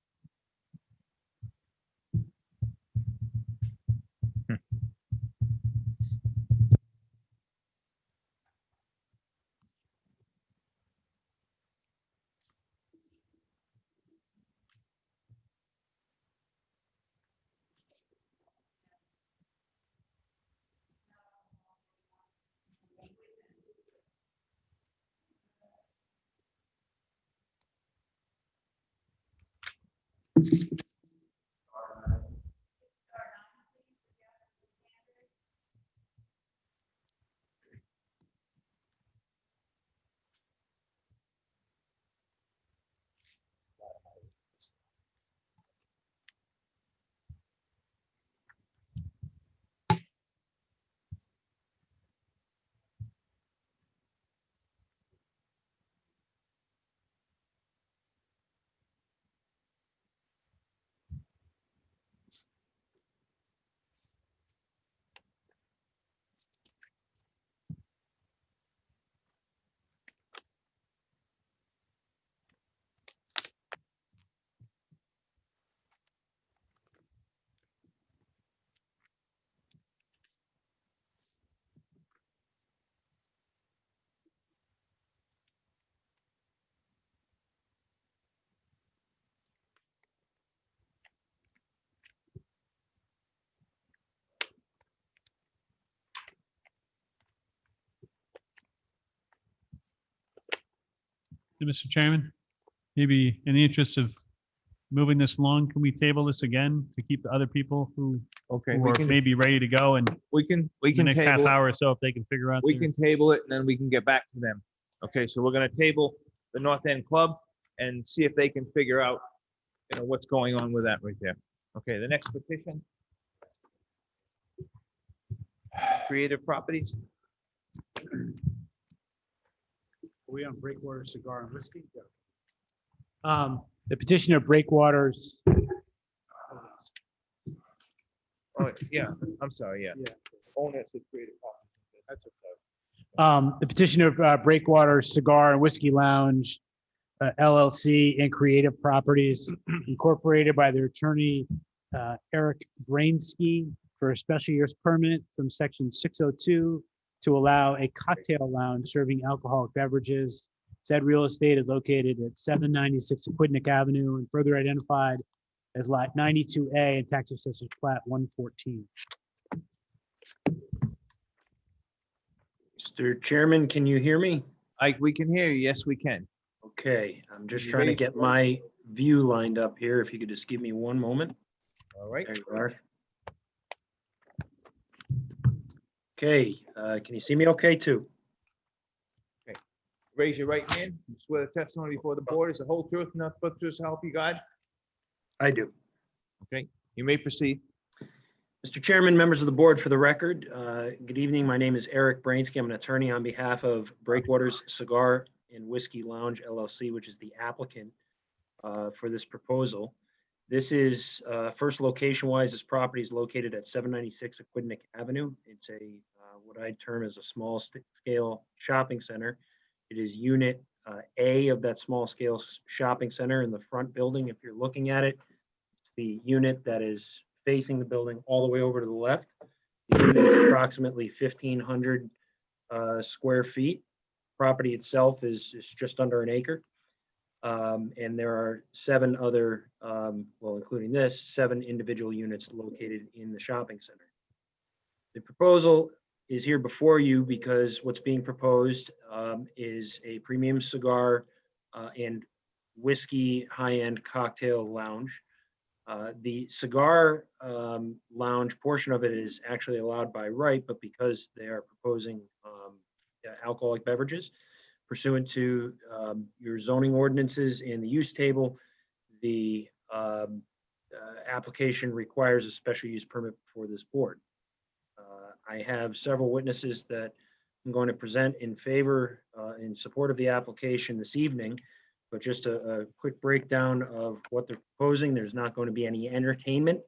Mr. Chairman, maybe in the interest of moving this along, can we table this again to keep the other people who Okay, are maybe ready to go and we can the next half table it. hour or so if they can figure out? We their- can table it and then we can get back to them. Okay, so we're gonna table the North End Club and see if they can figure out, what's going on with that right there. Okay, the next petition. Creative Properties. Are we on Breakwater Cigar and Whiskey? The petitioner Breakwaters. Oh, yeah, I'm sorry, yeah. Yeah. Owners of Creative Properties. That's okay. The petitioner Breakwater Cigar and Whiskey Lounge, LLC, and Creative Properties Incorporated by their attorney, Eric Brainsky, for a special use permit from section 602 to allow a cocktail lounge serving alcoholic beverages. Said real estate is located at 796 Aquidneck Avenue and further identified as lot 92A and tax assessor's plat 114. Mr. Chairman, can you hear me? We can hear you. Yes, we can. Okay, I'm just You trying to ready? get my view lined up here. If you could just give me one moment. All right. There you are. Okay, can you see me okay too? Raise your right hand. You swear the testimony before the board is the whole truth, nothing but the truth, so help you God. I do. Okay, you may proceed. Mr. Chairman, members of the board, for the record, good evening. My name is Eric Brainsky. I'm an attorney on behalf of Breakwaters Cigar and Whiskey Lounge LLC, which is the applicant for this proposal. This is, first location-wise, this property is located at 796 Aquidneck Avenue. It's a, what I term as a small-scale shopping center. It is unit A of that small-scale shopping center in the front building. If you're looking at it, it's the unit that is facing the building all the way over to the left. The unit is approximately 1,500 square feet. Property itself is just under an acre. And there are 7 other, well, including this, 7 individual units located in the shopping center. The proposal is here before you because what's being proposed is a premium cigar and whiskey high-end cocktail lounge. The cigar lounge portion of it is actually allowed by right, but because they are proposing alcoholic beverages pursuant to your zoning ordinances and the use table, the application requires a special use permit before this board. I have several witnesses that I'm going to present in favor, in support of the application this evening. But just a quick breakdown of what they're proposing. There's not going to be any entertainment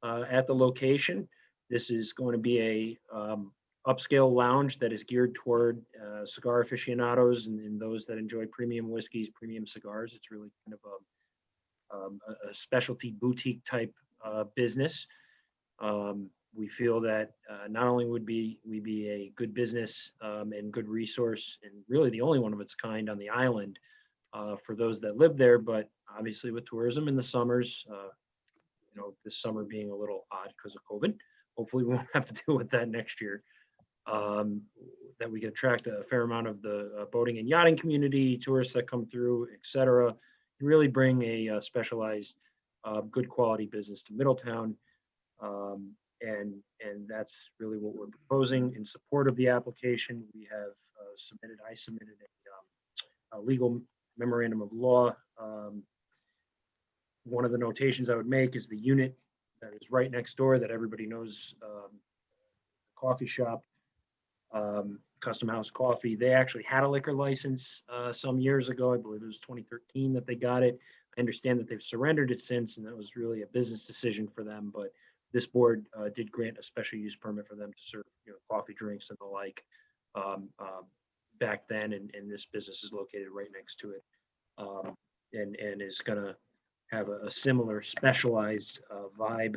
at the location. This is going to be a upscale lounge that is geared toward cigar aficionados and those that enjoy premium whiskeys, premium cigars. It's really kind of a specialty boutique type business. We feel that not only would we be a good business and good resource, and really the only one of its kind on the island for those that live there, but obviously with tourism in the summers, this summer being a little odd because of COVID. Hopefully we won't have to deal with that next year. That we can attract a fair amount of the boating and yachting community, tourists that come through, et cetera, and really bring a specialized, good quality business to Middletown. And that's really what we're proposing in support of the application. We have I submitted a legal memorandum of law. One of the notations I would make is the unit that is right next door that everybody knows, coffee shop, Custom House Coffee. They actually had a liquor license some years ago. I believe it was 2013 that they got it. I understand that they've surrendered it since, and that was really a business decision for them. But this board did grant a special use permit for them to serve coffee, drinks, and the like back then. And this business is located right next to it, and is going to have a similar specialized vibe.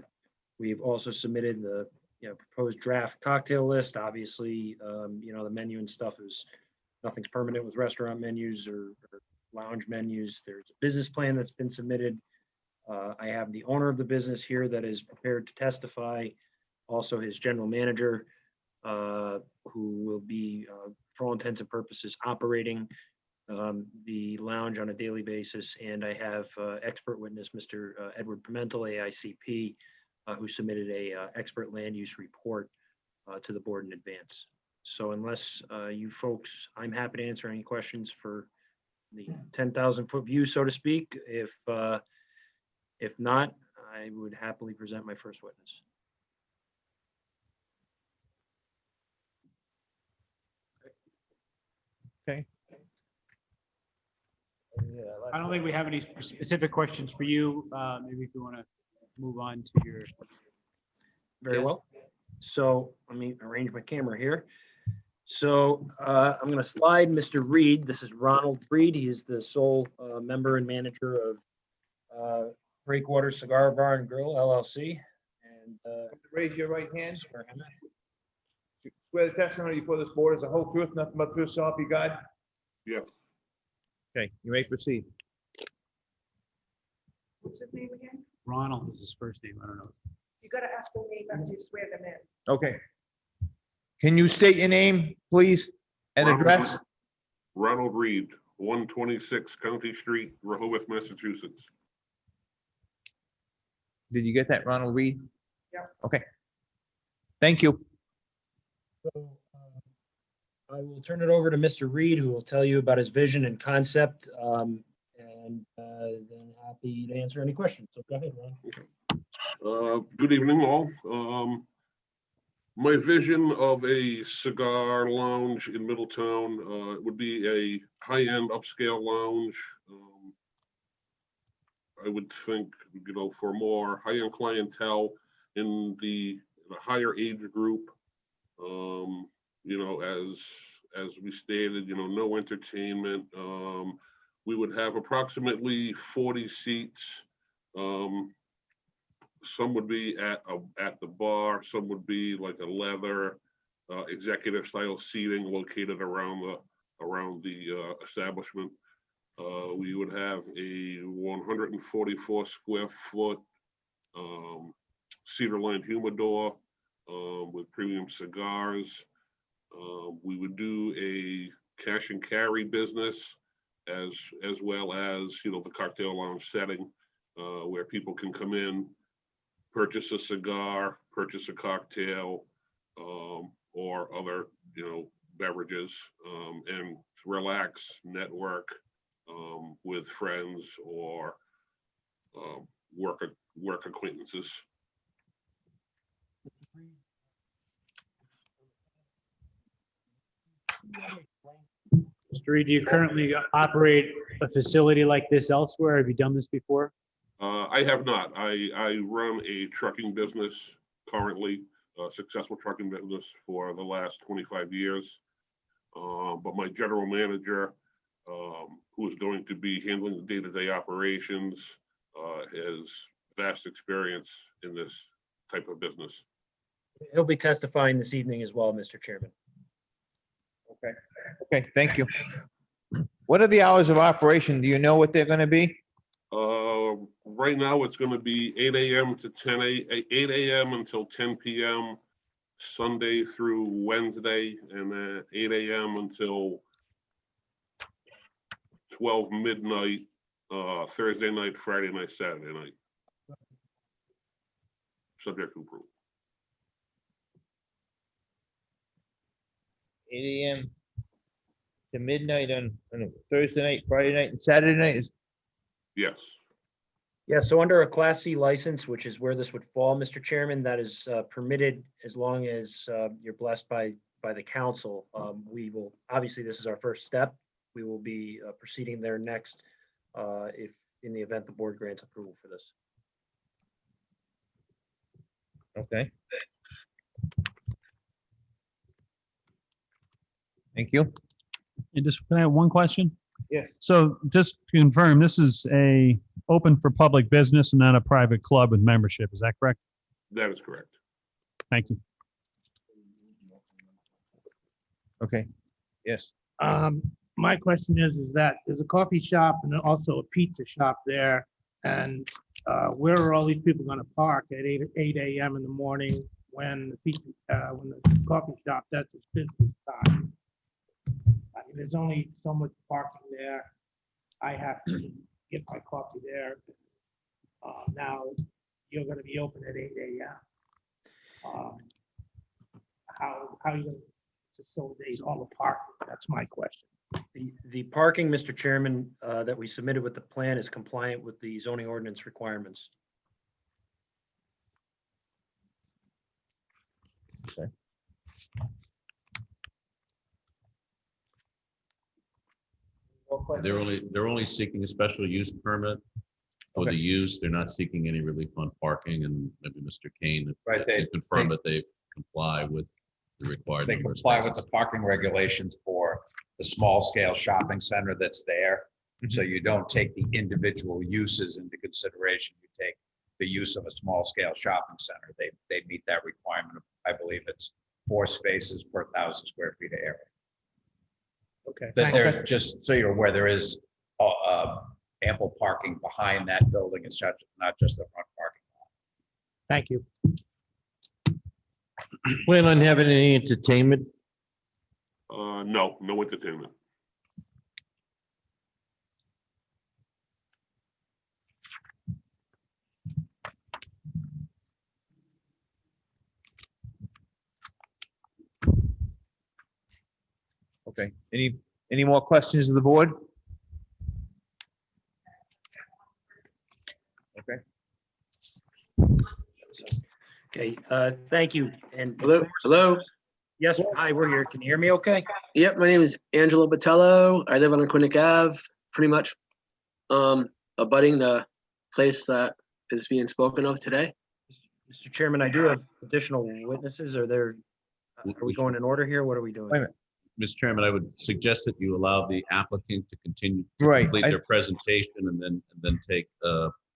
We've also submitted the proposed draft cocktail list. Obviously, the menu and stuff is nothing's permanent with restaurant menus or lounge menus. There's a business plan that's been submitted. I have the owner of the business here that is prepared to testify. Also his general manager, who will be, for all intents and purposes, operating the lounge on a daily basis. And I have expert witness, Mr. Edward Pimentel, AICP, who submitted a expert land use report to the board in advance. So unless you folks, I'm happy to answer any questions for the 10,000 foot view, so to speak. If not, I would happily present my first witness. Okay. I don't think we have any specific questions for you. Maybe if you want to move on to your. Very well. So let me arrange my camera here. So I'm going to slide Mr. Reed. This is Ronald Reed. He is the sole member and manager of Breakwater Cigar Bar and Grill LLC. And Raise your right hand. swear him in. Swear the testimony before this board is the whole truth, nothing but the truth, so help you God. Yes. Okay, you may proceed. What's his name again? Ronald is his first name. I don't know. You gotta ask their name after you swear them in. Okay. Can you state your name, please, and address? Ronald Reed, 126 County Street, Rehoboth, Massachusetts. Did you get that, Ronald Reed? Yeah. Okay. Thank you. So, I will turn it over to Mr. Reed, who will tell you about his vision and concept. And then happy to answer any questions. So go ahead, Ron. Good evening, all. My vision of a cigar lounge in Middletown would be a high-end upscale lounge. I would think, for more high-end clientele in the higher age group. As we stated, no entertainment. We would have approximately 40 seats. Some would be at the bar, some would be like a leather executive style seating located around the establishment. We would have a 144 square foot cedar lined humidor with premium cigars. We would do a cash and carry business as well as the cocktail lounge setting where people can come in, purchase a cigar, purchase a cocktail, or other, beverages, and relax, network with friends or work acquaintances. Mr. Reed, do you currently operate a facility like this elsewhere? Have you done this before? I have not. I run a trucking business currently, a successful trucking business for the last 25 years. But my general manager, who is going to be handling the day-to-day operations, has vast experience in this type of business. He'll be testifying this evening as well, Mr. Chairman. Okay, thank you. What are the hours of operation? Do you know what they're gonna be? Right now, it's going to be 8 a.m. to 8 a.m. until 10 p.m. Sunday through Wednesday, and then 8 a.m. until 12 midnight, Thursday night, Friday night, Saturday night. Subject to approval. 8 a.m. to midnight on a Thursday night, Friday night, and Saturday night is, Yes. Yeah, so under a Class C license, which is where this would fall, Mr. Chairman, that is permitted as long as you're blessed by the council. We will, obviously, this is our first step. We will be proceeding there next if, in the event the board grants approval for this. okay. Thank you. And just, can I have one question? Yes. So just to confirm, this is open for public business and not a private club with membership. Is that correct? That is correct. Thank you. Okay, yes. My question is that there's a coffee shop and also a pizza shop there. And where are all these people gonna park at 8 a.m. in the morning when the coffee shop, that's its business time? I mean, there's only so much parking there. I have to get my coffee there. Now, you're gonna be open at 8 a.m. How are you gonna facilitate all the parking? That's my question. The parking, Mr. Chairman, that we submitted with the plan is compliant with the zoning ordinance requirements. Okay. They're only seeking a special use permit for the use. They're not seeking any relief on parking, and maybe Mr. Kane Right, can confirm that they comply with the required. They number of comply with spaces. the parking regulations for the small scale shopping center that's there. So you don't take the individual uses into consideration. You take the use of a small scale shopping center. They meet that requirement of, I believe it's 4 spaces per 1,000 square feet of area. Okay. But there, just so you're aware, there is ample parking behind that building. It's not just the front parking lot. Thank you. Plan on having any entertainment? No entertainment. Okay, any more questions of the board? Okay. Okay, thank you. And Hello? yes, hi, we're here. Can you hear me okay? Yep, my name is Angelo Botello. I live on Quinnick Ave, pretty much abutting the place that is being spoken of today. Mr. Chairman, I do have additional witnesses. Are we going in order here? What are we doing? Wait a minute. Mr. Chairman, I would suggest that you allow the applicant to continue to Right, complete I- their presentation and then take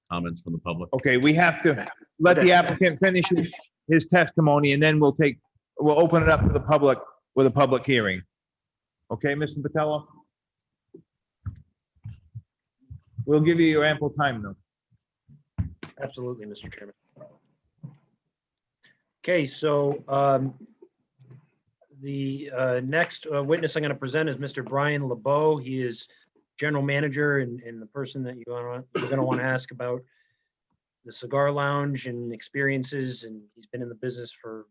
comments from the public. Okay, we have to let the applicant finish his testimony, and then we'll open it up to the public with a public hearing. Okay, Mr. Patello? We'll give you your ample time, though. Absolutely, Mr. Chairman. Okay, so the next witness I'm going to present is Mr. Brian LeBeau. He is general manager and the person that you're going to want to ask about the cigar lounge and experiences, and he's been in the business for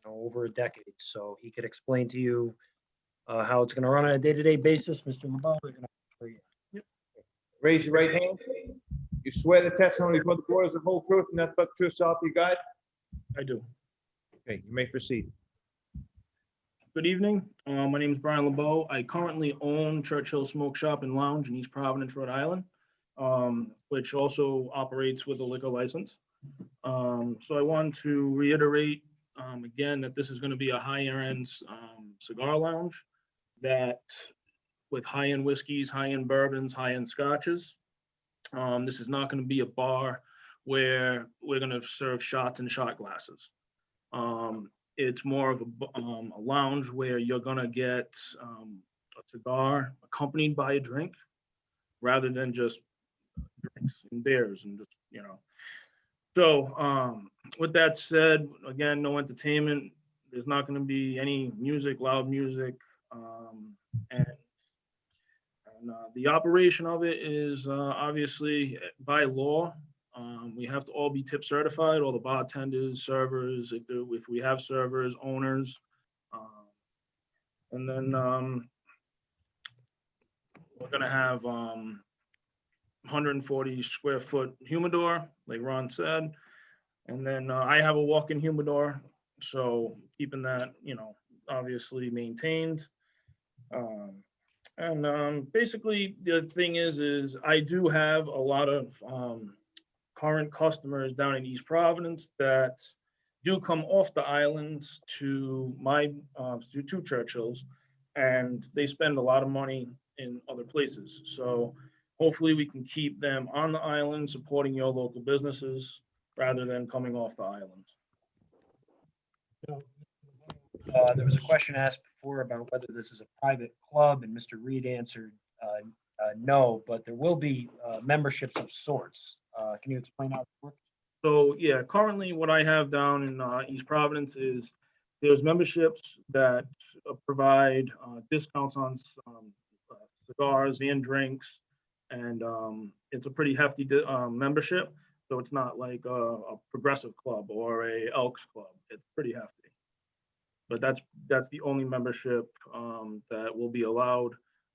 over a decade, so he could explain to you how it's going to run on a day-to-day basis. Mr. LeBeau, we're going to Raise your right hand. You swear the testimony before the board is the whole truth and nothing but the truth, so help you God? I do. Okay, you may proceed. Good evening. My name is Brian LeBeau. I currently own Churchill Smoke Shop and Lounge in East Providence, Rhode Island, which also operates with a liquor license. So I want to reiterate again that this is going to be a higher end cigar lounge that with high-end whiskeys, high-end bourbons, high-end scotches. This is not going to be a bar where we're going to serve shots and shot glasses. It's more of a lounge where you're gonna get a cigar accompanied by a drink, rather than just drinks and beers and just So with that said, again, no entertainment. There's not going to be any music, loud music, and the operation of it is obviously by law. We have to all be tip certified, all the bartenders, servers, if we have servers, owners. And then we're gonna have 140 square foot humidor, like Ron said. And then I have a walk-in humidor, so keeping that, obviously maintained. Basically the thing is I do have a lot of current customers down in East Providence that do come off the island to to Churchill's, and they spend a lot of money in other places. So hopefully we can keep them on the island supporting your local businesses rather than coming off the island. there was a question asked before about whether this is a private club, and Mr. Reed answered no, but there will be memberships of sorts. Can you explain how it works? So yeah, currently what I have down in East Providence is there's memberships that provide discounts on cigars and drinks, and it's a pretty hefty membership. So it's not like a progressive club or a Elks club. It's pretty hefty. But that's the only membership that will be allowed,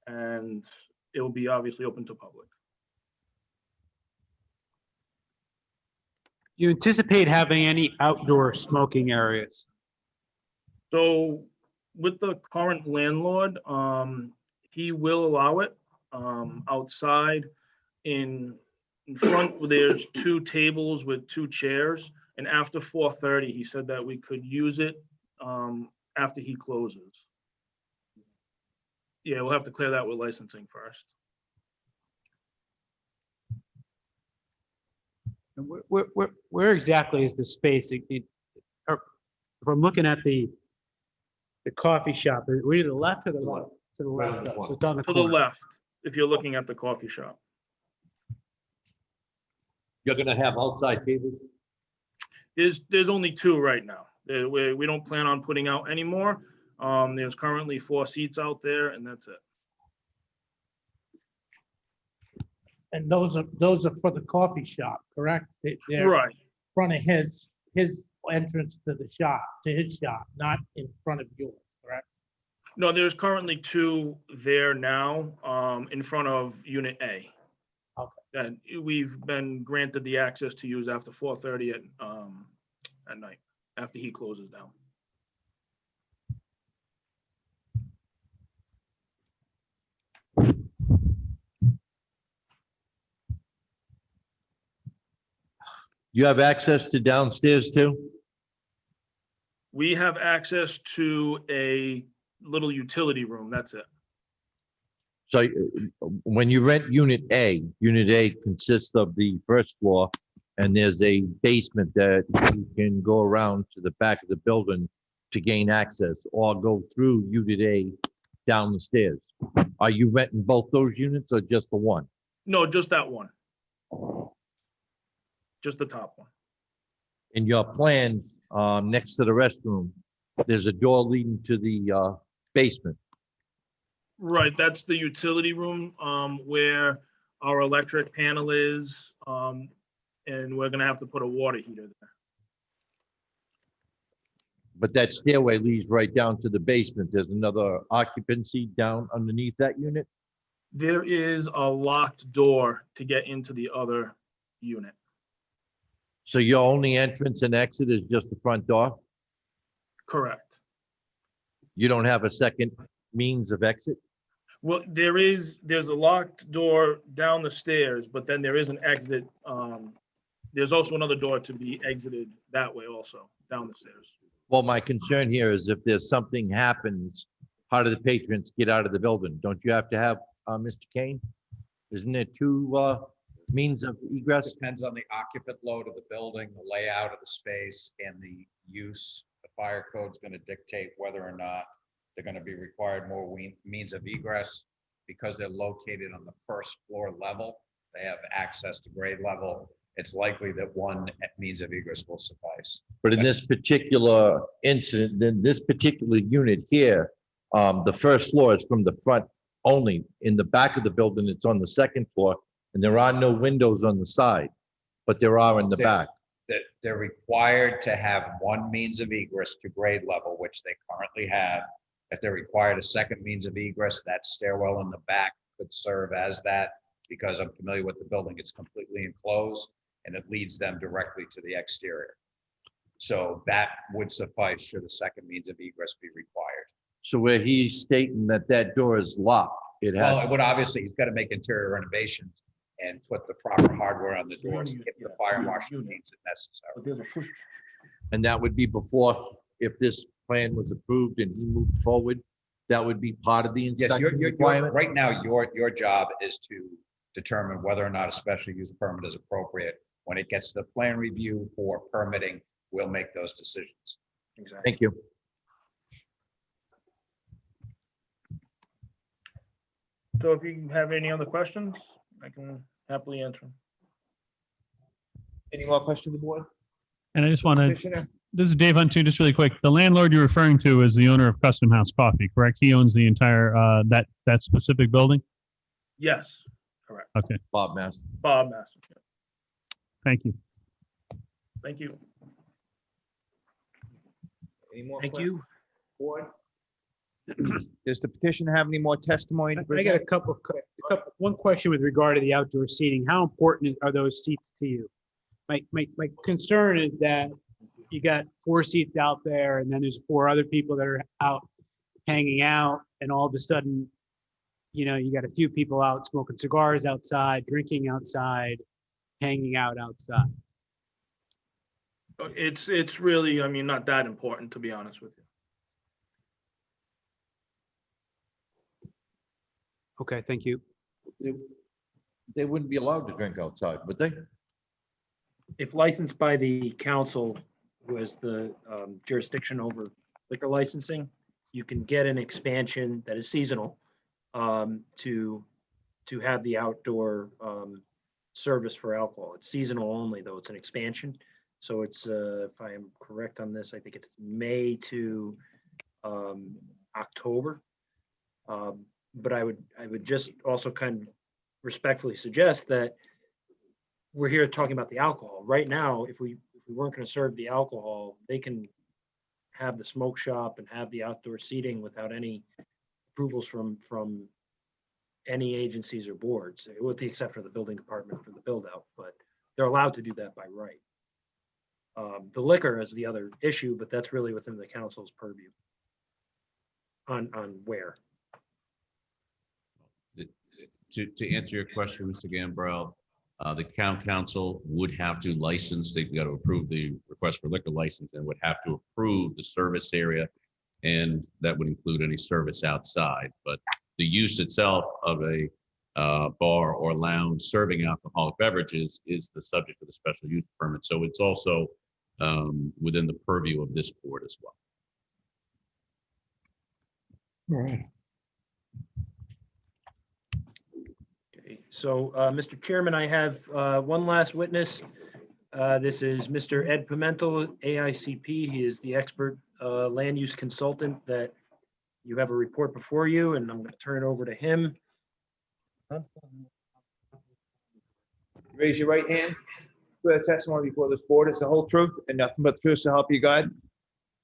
and it will be obviously open to public. You anticipate having any outdoor smoking areas? So with the current landlord, he will allow it outside. In front, there's 2 tables with 2 chairs, and after 4:30, he said that we could use it after he closes. Yeah, we'll have to clear that with licensing first. Where exactly is the space? Or if I'm looking at the coffee shop, are we to the left or the right? To the left. So it's on the To the corner. left, if you're looking at the coffee shop. You're gonna have outside tables? There's only 2 right now. We don't plan on putting out any more. There's currently 4 seats out there, and that's it. And those are for the coffee shop, correct? They're Right. in front of his entrance to the shop, to his shop, not in front of yours, correct? No, there's currently 2 there now, in front of Unit A. Okay. That we've been granted the access to use after 4:30 at night, after he closes down. You have access to downstairs too? We have access to a little utility room, that's it. So when you rent Unit A consists of the first floor, and there's a basement that you can go around to the back of the building to gain access, or go through Unit A down the stairs. Are you renting both those units or just the one? No, just that one. Just the top one. In your plans, next to the restroom, there's a door leading to the basement. Right, that's the utility room, where our electric panel is, and we're gonna have to put a water heater there. But that stairway leads right down to the basement. There's another occupancy down underneath that unit. There is a locked door to get into the other unit. So your only entrance and exit is just the front door? Correct. You don't have a second means of exit? Well, there's a locked door down the stairs, but then there is an exit. There's also another door to be exited that way also, down the stairs. Well, my concern here is if there's something happens, how do the patrons get out of the building? Don't you have to have, Mr. Kane? Isn't there 2 means of egress? Depends on the occupant load of the building, the layout of the space, and the use. The fire code's going to dictate whether or not they're going to be required more means of egress. Because they're located on the first floor level, they have access to grade level. It's likely that one means of egress will suffice. But in this particular incident, in this particular unit here, the first floor is from the front only. In the back of the building, it's on the second floor, and there are no windows on the side, but there are in the back. They're required to have one means of egress to grade level, which they currently have. If they're required a second means of egress, that stairwell in the back could serve as that. Because I'm familiar with the building, it's completely enclosed and it leads them directly to the exterior. So that would suffice should a second means of egress be required. So where he's stating that that door is locked, it Well, it has, would obviously, he's got to make interior renovations and put the proper hardware on the doors if the fire marshal needs it necessary. and that would be before, if this plan was approved and he moved forward, that would be part of the Yes, inspection requirement? right now, your job is to determine whether or not a special use permit is appropriate. When it gets to the plan review for permitting, we'll make those decisions. Exactly. Thank you. So if you have any other questions, I can happily answer them. Any more questions, the board? And I just want to, Commissioner? this is Dave Hunt too, just really quick. The landlord you're referring to is the owner of Custom House Coffee, correct? He owns the entire, that specific building? Yes, correct. Okay, Bob Master. Bob Master. Yeah. thank you. Thank you. Any more? Thank you. Board? Does the petition have any more testimony to I got present? a couple, one question with regard to the outdoor seating. How important are those seats to you? My concern is that you got 4 seats out there and then there's 4 other people that are out hanging out, and all of a sudden, you know, you got a few people out smoking cigars outside, drinking outside, hanging out outside. It's really, I mean, not that important, to be honest with you. Okay, thank you. They wouldn't be allowed to drink outside, would they? If licensed by the council, who has the jurisdiction over liquor licensing, you can get an expansion that is seasonal to have the outdoor service for alcohol. It's seasonal only, though. It's an expansion. So it's, if I am correct on this, I think it's May to October. But I would just also kind of respectfully suggest that we're here talking about the alcohol. Right now, if we weren't going to serve the alcohol, they can have the smoke shop and have the outdoor seating without any approvals from any agencies or boards, with the exception of the building department for the build out, but they're allowed to do that by right. The liquor is the other issue, but that's really within the council's purview on where. To answer your question, Mr. Gambrell, the town council would have to license, they've got to approve the request for liquor license and would have to approve the service area. And that would include any service outside, but the use itself of a bar or lounge serving alcoholic beverages is the subject of the special use permit. So it's also within the purview of this board as well. All right. Okay, so, Mr. Chairman, I have one last witness. This is Mr. Ed Pimentel, AICP. He is the expert land use consultant that you have a report before you, and I'm going to turn it over to him. Raise your right hand. Swear the testimony before this board is the whole truth and nothing but the truth to help you God.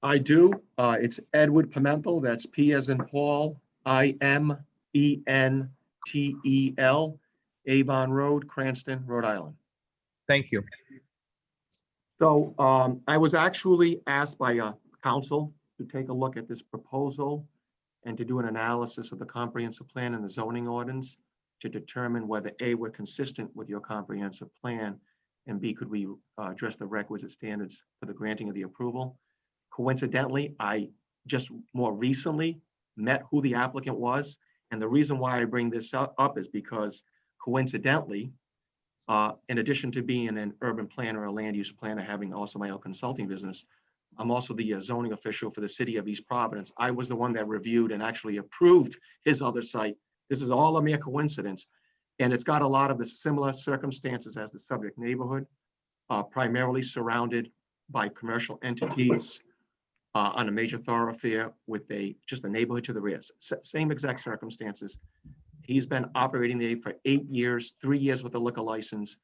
I do. It's Edward Pimentel. That's P as in Paul, IMENTEL, Avon Road, Cranston, Rhode Island. Thank you. So I was actually asked by council to take a look at this proposal and to do an analysis of the comprehensive plan and the zoning ordinance to determine whether A, we're consistent with your comprehensive plan, and B, could we address the requisite standards for the granting of the approval. Coincidentally, I just more recently met who the applicant was. And the reason why I bring this up is because coincidentally, in addition to being an urban planner, a land use planner, having also my own consulting business, I'm also the zoning official for the city of East Providence. I was the one that reviewed and actually approved his other site. This is all a mere coincidence. And it's got a lot of the similar circumstances as the subject neighborhood, primarily surrounded by commercial entities on a major thoroughfare with just a neighborhood to the rear. Same exact circumstances. He's been operating there for 8 years, 3 years with a liquor license,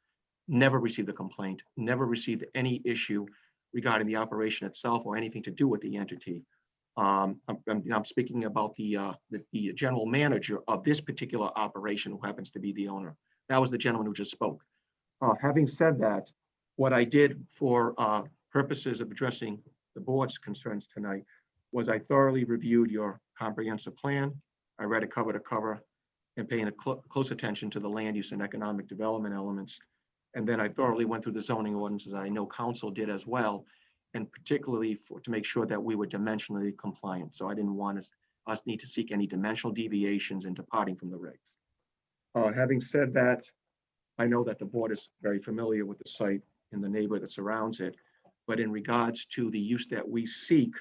never received a complaint, never received any issue regarding the operation itself or anything to do with the entity. I'm speaking about the general manager of this particular operation, who happens to be the owner. That was the gentleman who just spoke. Having said that, what I did for purposes of addressing the board's concerns tonight was I thoroughly reviewed your comprehensive plan. I read it cover to cover and paying close attention to the land use and economic development elements. And then I thoroughly went through the zoning ordinances. I know council did as well, and particularly to make sure that we were dimensionally compliant. So I didn't want us need to seek any dimensional deviations in departing from the regs. Having said that, I know that the board is very familiar with the site and the neighborhood that surrounds it. But in regards to the use that we seek,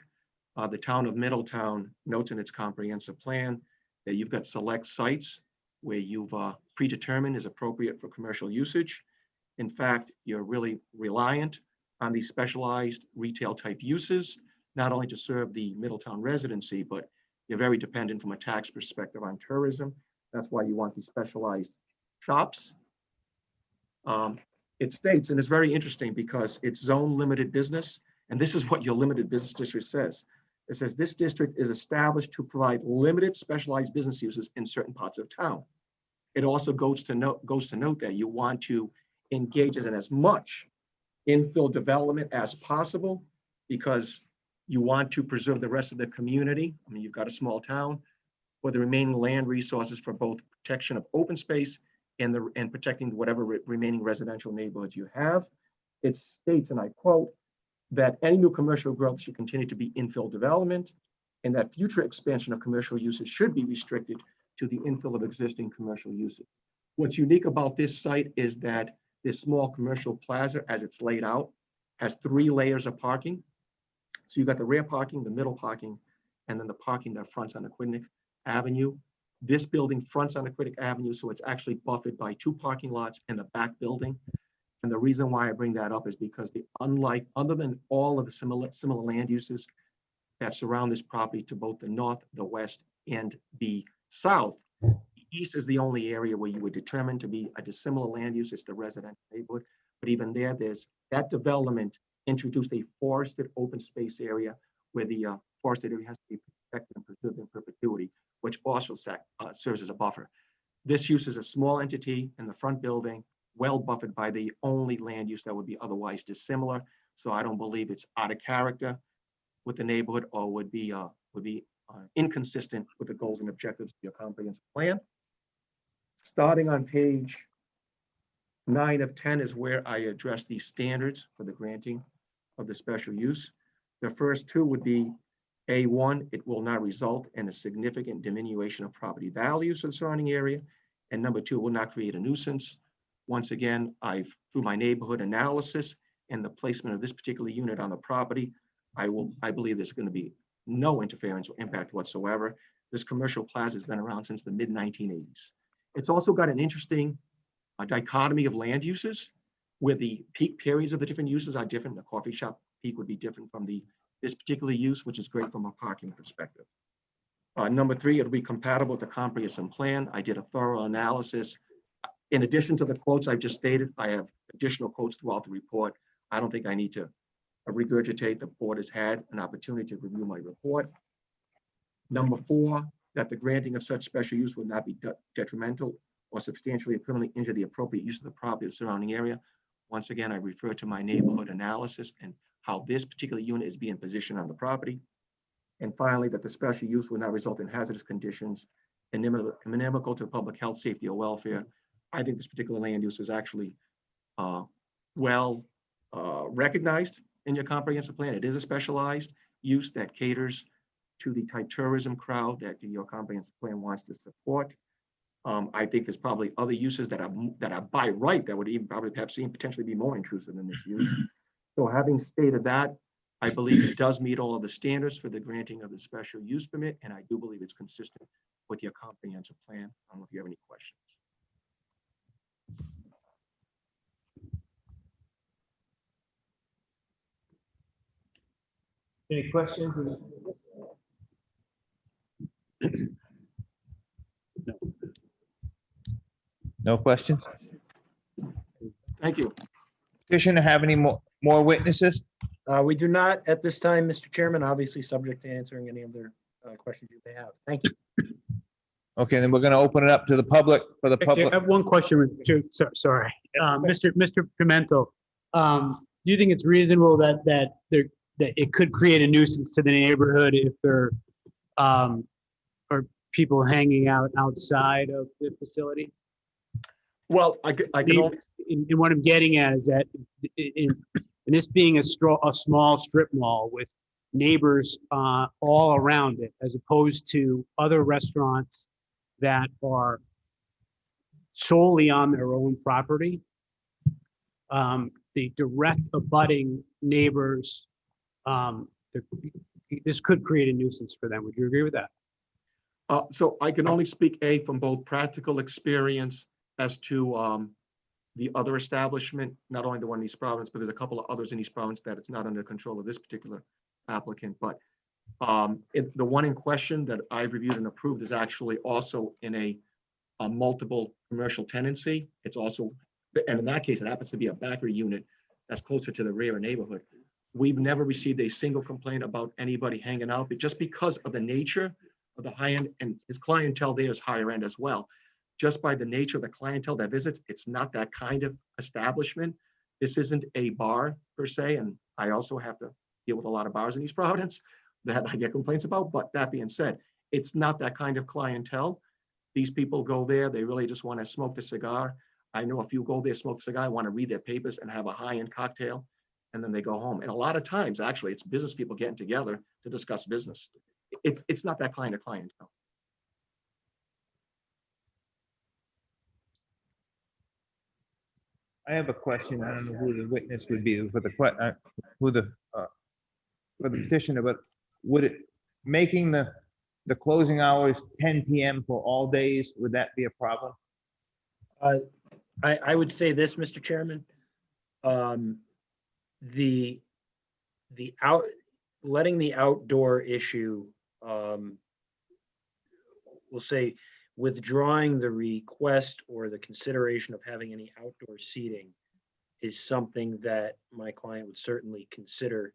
the town of Middletown notes in its comprehensive plan that you've got select sites where you've predetermined is appropriate for commercial usage. In fact, you're really reliant on these specialized retail type uses, not only to serve the Middletown residency, but you're very dependent from a tax perspective on tourism. That's why you want these specialized shops. It states, and it's very interesting because it's zone limited business. And this is what your limited business district says. It says this district is established to provide limited specialized business uses in certain parts of town. It also goes to note that you want to engage in as much infill development as possible because you want to preserve the rest of the community. I mean, you've got a small town, for the remaining land resources for both protection of open space and protecting whatever remaining residential neighborhoods you have. It states, and I quote, that any new commercial growth should continue to be infill development and that future expansion of commercial uses should be restricted to the infill of existing commercial uses. What's unique about this site is that this small commercial plaza, as it's laid out, has 3 layers of parking. So you've got the rear parking, the middle parking, and then the parking that fronts on Aquidneck Avenue. This building fronts on Aquidneck Avenue, so it's actually buffered by 2 parking lots and the back building. And the reason why I bring that up is because other than all of the similar land uses that surround this property to both the north, the west, and the south, the east is the only area where you would determine to be a dissimilar land use. It's the residential neighborhood. But even there's that development introduced a forested open space area where the forested area has to be protected and preserved in perpetuity, which also serves as a buffer. This use is a small entity in the front building, well buffered by the only land use that would be otherwise dissimilar. So I don't believe it's out of character with the neighborhood or would be inconsistent with the goals and objectives of your comprehensive plan. Starting on page 9 of 10 is where I address the standards for the granting of the special use. The first two would be A1, it will not result in a significant diminution of property values of the surrounding area. And number 2, it will not create a nuisance. Once again, through my neighborhood analysis and the placement of this particular unit on the property, I believe there's going to be no interference or impact whatsoever. This commercial plaza has been around since the mid-1980s. It's also got an interesting dichotomy of land uses where the peak periods of the different uses are different. The coffee shop peak would be different from this particular use, which is great from a parking perspective. Number 3, it'll be compatible with the comprehensive plan. I did a thorough analysis. In addition to the quotes I've just stated, I have additional quotes throughout the report. I don't think I need to regurgitate. The board has had an opportunity to review my report. Number 4, that the granting of such special use would not be detrimental or substantially or permanently injure the appropriate use of the property of the surrounding area. Once again, I refer to my neighborhood analysis and how this particular unit is being positioned on the property. And finally, that the special use will not result in hazardous conditions inimical to public health, safety, or welfare. I think this particular land use is actually well recognized in your comprehensive plan. It is a specialized use that caters to the type tourism crowd that your comprehensive plan wants to support. I think there's probably other uses that are by right that would even probably perhaps potentially be more intrusive than this use. So having stated that, I believe it does meet all of the standards for the granting of the special use permit, and I do believe it's consistent with your comprehensive plan. I don't know if you have any questions. Any questions? No questions? Thank you. Petitioner, have any more witnesses? We do not at this time, Mr. Chairman, obviously subject to answering any other questions you may have. Thank you. Okay, then we're going to open it up to the public for the Actually, public. I have one question, sorry. Mr. Pimentel, do you think it's reasonable that it could create a nuisance to the neighborhood if there are people hanging out outside of the facility? Well, I can only. And what I'm getting at is that in this being a small strip mall with neighbors all around it, as opposed to other restaurants that are solely on their own property, the direct abutting neighbors, this could create a nuisance for them. Would you agree with that? So I can only speak from both practical experience as to the other establishment, not only the one in East Providence, but there's a couple of others in East Providence that it's not under control of this particular applicant. But the one in question that I've reviewed and approved is actually also in a multiple commercial tenancy. It's also, and in that case, it happens to be a backer unit that's closer to the rear neighborhood. We've never received a single complaint about anybody hanging out, but just because of the nature of the high end, and his clientele there is higher end as well. Just by the nature of the clientele that visits, it's not that kind of establishment. This isn't a bar per se, and I also have to deal with a lot of bars in East Providence that I get complaints about. But that being said, it's not that kind of clientele. These people go there, they really just want to smoke the cigar. I know a few go there, smoke the cigar, want to read their papers and have a high-end cocktail, and then they go home. And a lot of times, actually, it's business people getting together to discuss business. It's not that kind of clientele. I have a question. I don't know who the witness would be for the for the petitioner, but would it making the closing hours 10 p.m. for all days, would that be a problem? I would say this, Mr. Chairman. Letting the outdoor issue, we'll say withdrawing the request or the consideration of having any outdoor seating is something that my client would certainly consider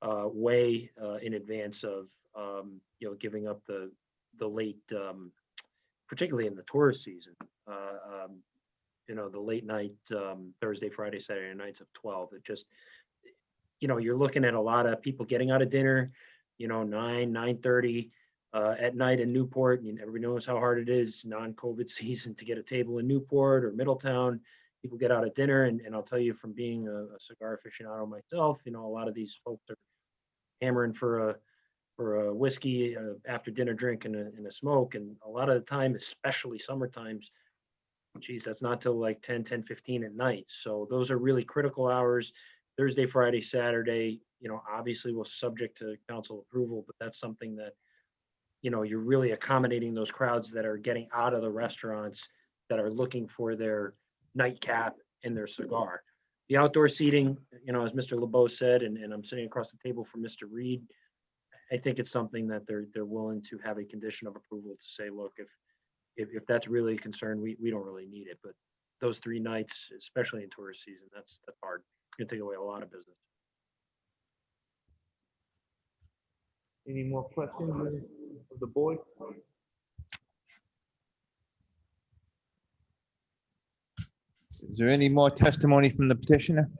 way in advance of, giving up the late, particularly in the tourist season, the late night, Thursday, Friday, Saturday nights of 12. It just, you're looking at a lot of people getting out of dinner, 9:30 at night in Newport. And everybody knows how hard it is non-COVID season to get a table in Newport or Middletown. People get out at dinner, and I'll tell you from being a cigar aficionado myself, a lot of these folks are hammering for a whiskey after dinner drink and a smoke. And a lot of the time, especially summer times, geez, that's not till like 10:15 at night. So those are really critical hours. Thursday, Friday, Saturday, obviously we're subject to council approval, but that's something that, you're really accommodating those crowds that are getting out of the restaurants, that are looking for their nightcap and their cigar. The outdoor seating, as Mr. LeBeau said, and I'm sitting across the table from Mr. Reed, I think it's something that they're willing to have a condition of approval to say, look, if that's really a concern, we don't really need it. But those 3 nights, especially in tourist season, that's hard. It's gonna take away a lot of business. Any more questions of the board? Is there any more testimony from the petitioner?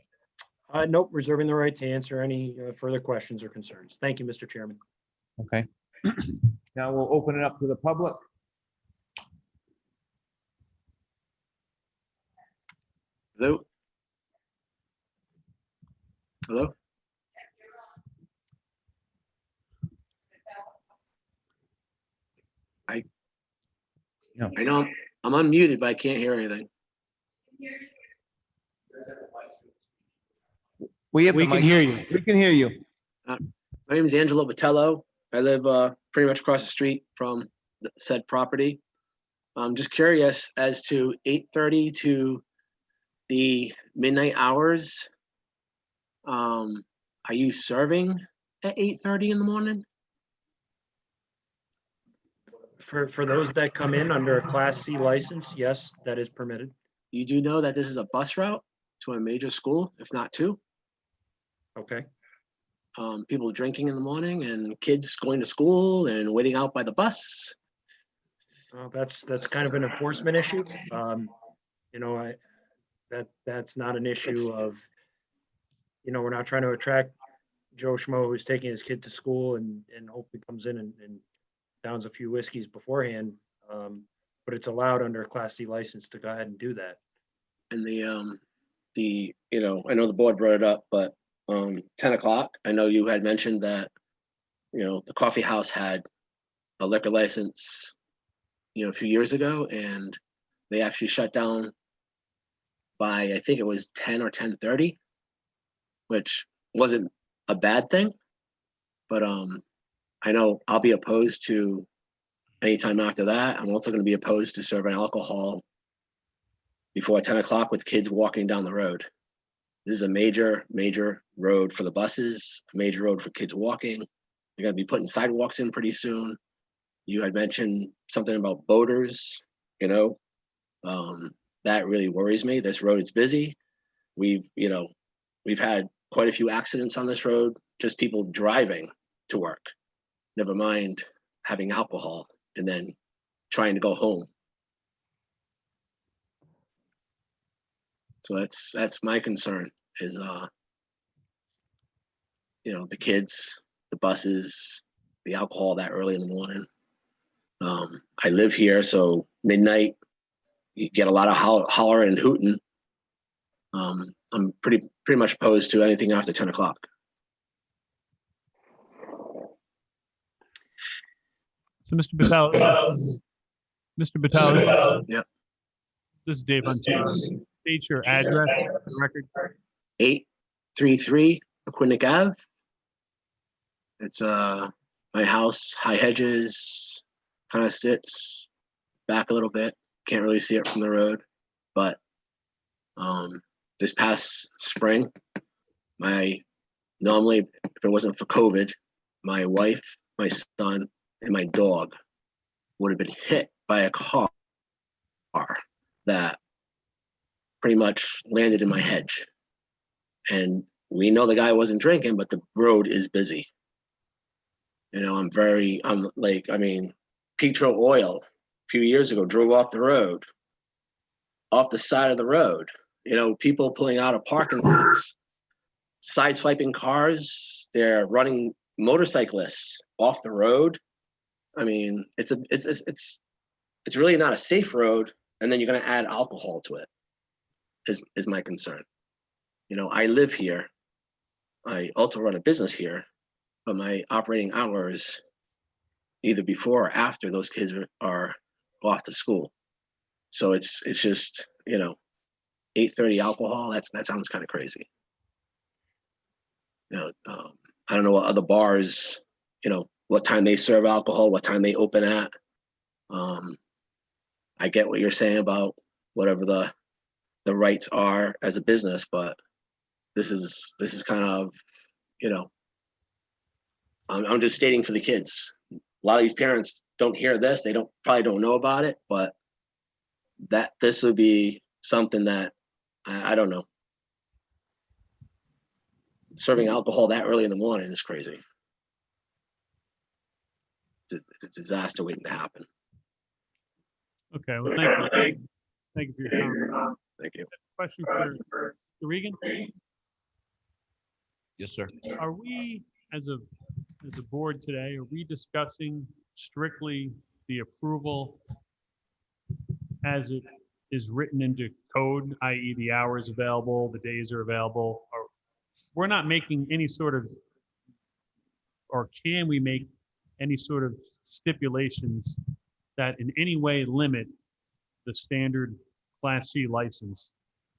Nope, reserving the right to answer any further questions or concerns. Thank you, Mr. Chairman. Okay. Now we'll open it up to the public. Hello? Hello? No. I know I'm unmuted, but I can't hear anything. We can hear you. We can hear you. My name is Angelo Botello. I live pretty much across the street from the said property. I'm just curious as to 8:30 to the midnight hours. Are you serving at 8:30 in the morning? For those that come in under a Class C license, yes, that is permitted. You do know that this is a bus route to a major school, if not 2. Okay. People drinking in the morning and kids going to school and waiting out by the bus. Well, that's kind of an enforcement issue. That's not an issue of, we're not trying to attract Joe Schmo who's taking his kid to school and hopefully comes in and downs a few whiskeys beforehand. But it's allowed under a Class C license to go ahead and do that. And I know the board brought it up, but 10 o'clock, I know you had mentioned that, the coffee house had a liquor license, a few years ago, and they actually shut down by, I think it was 10 or 10:30, which wasn't a bad thing. But I know I'll be opposed to anytime after that. I'm also going to be opposed to serving alcohol before 10 o'clock with kids walking down the road. This is a major road for the buses, a major road for kids walking. They're going to be putting sidewalks in pretty soon. You had mentioned something about boaters, that really worries me. This road is busy. We've had quite a few accidents on this road, just people driving to work, never mind having alcohol and then trying to go home. So that's my concern is, the kids, the buses, the alcohol that early in the morning. I live here, so midnight, you get a lot of holler and hooting. I'm pretty much opposed to anything after 10 o'clock. So Mr. Battelle, yeah. This is Dave Untitled. State your address for the record. 833 Aquinic Ave. It's my house, high hedges, kind of sits back a little bit. Can't really see it from the road, but this past spring, normally if it wasn't for COVID, my wife, my son, and my dog would have been hit by a car that pretty much landed in my hedge. And we know the guy wasn't drinking, but the road is busy. You know, I'm like, I mean, Petro Oil a few years ago drove off the side of the road. You know, people pulling out of parking lots, sideswiping cars. They're running motorcyclists off the road. I mean, it's really not a safe road. And then you're going to add alcohol to it. Is my concern. You know, I live here. I also run a business here, but my operating hours, either before or after those kids are off to school. So it's just, you know, 8:30 alcohol. That sounds kind of crazy. You know, I don't know what other bars, you know, what time they serve alcohol, what time they open at. I get what you're saying about whatever the rights are as a business, but this is kind of, you know, I'm just stating for the kids. A lot of these parents don't hear this. They probably don't know about it, but this would be something that I don't know. Serving alcohol that early in the morning is crazy. It's a disaster waiting to happen. Okay, well, thank you. Thank you for your comment. Thank you. Question for Regan? Yes, sir. Are we, as a board today, are we discussing strictly the approval as it is written into code, i.e. the hours available, the days are available? Or we're not making any sort of, or can we make any sort of stipulations that in any way limit the standard Class C license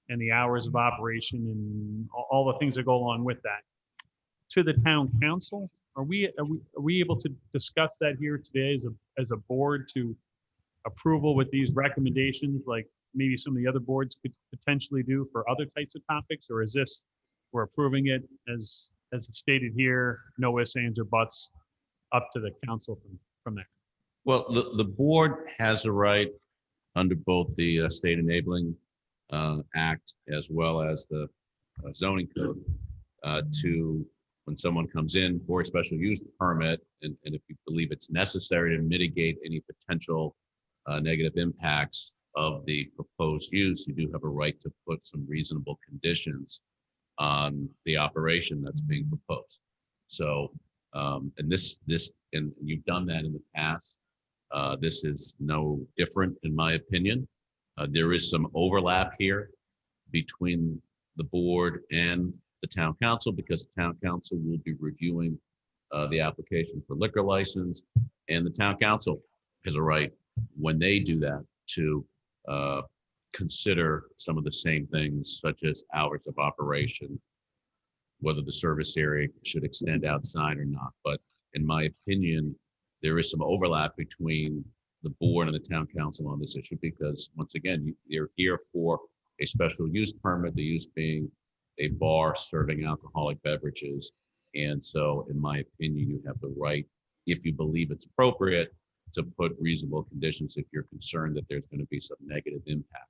and the hours of operation and all the things that go along with that to the town council? Are we able to discuss that here today as a board to approval with these recommendations, like maybe some of the other boards could potentially do for other types of topics? Or is this, we're approving it as stated here, no ifs, ands, or buts, up to the council from there? Well, the board has a right under both the State Enabling Act as well as the zoning code to, when someone comes in for a special use permit, and if you believe it's necessary to mitigate any potential negative impacts of the proposed use, you do have a right to put some reasonable conditions on the operation that's being proposed. So, and and you've done that in the past. This is no different, in my opinion. There is some overlap here between the board and the town council, because the town council will be reviewing the application for liquor license, and the town council has a right, when they do that, to consider some of the same things, such as hours of operation, whether the service area should extend outside or not. But in my opinion, there is some overlap between the board and the town council on this issue, because once again, you're here for a special use permit, the use being a bar serving alcoholic beverages. And so in my opinion, you have the right, if you believe it's appropriate, to put reasonable conditions if you're concerned that there's going to be some negative impact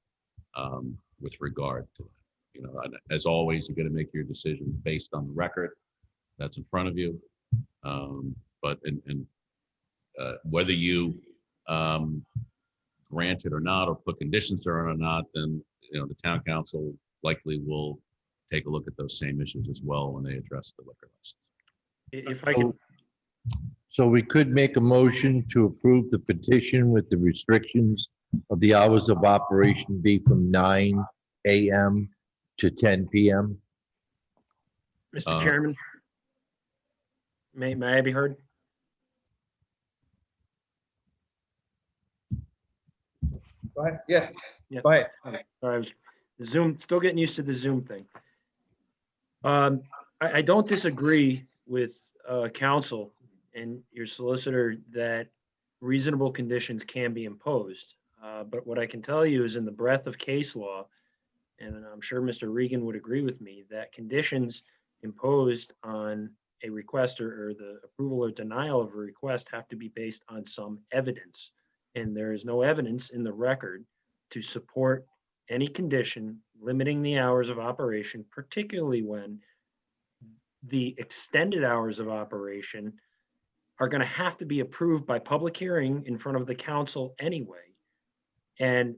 with regard to that. You know, as always, you're going to make your decisions based on the record that's in front of you. But whether you grant it or not, or put conditions on it or not, then you know the town council likely will take a look at those same issues as well when they address the liquor license. If I can, So we could make a motion to approve the petition with the restrictions of the hours of operation be from 9 a.m. to 10 p.m. Mr. Chairman, may I be heard? Go ahead. Yes. Yeah. Go ahead. All right, I was still getting used to the Zoom thing. I don't disagree with counsel and your solicitor that reasonable conditions can be imposed. But what I can tell you is, in the breadth of case law, and I'm sure Mr. Regan would agree with me, that conditions imposed on a request or the approval or denial of a request have to be based on some evidence. And there is no evidence in the record to support any condition limiting the hours of operation, particularly when the extended hours of operation are going to have to be approved by public hearing in front of the council anyway. And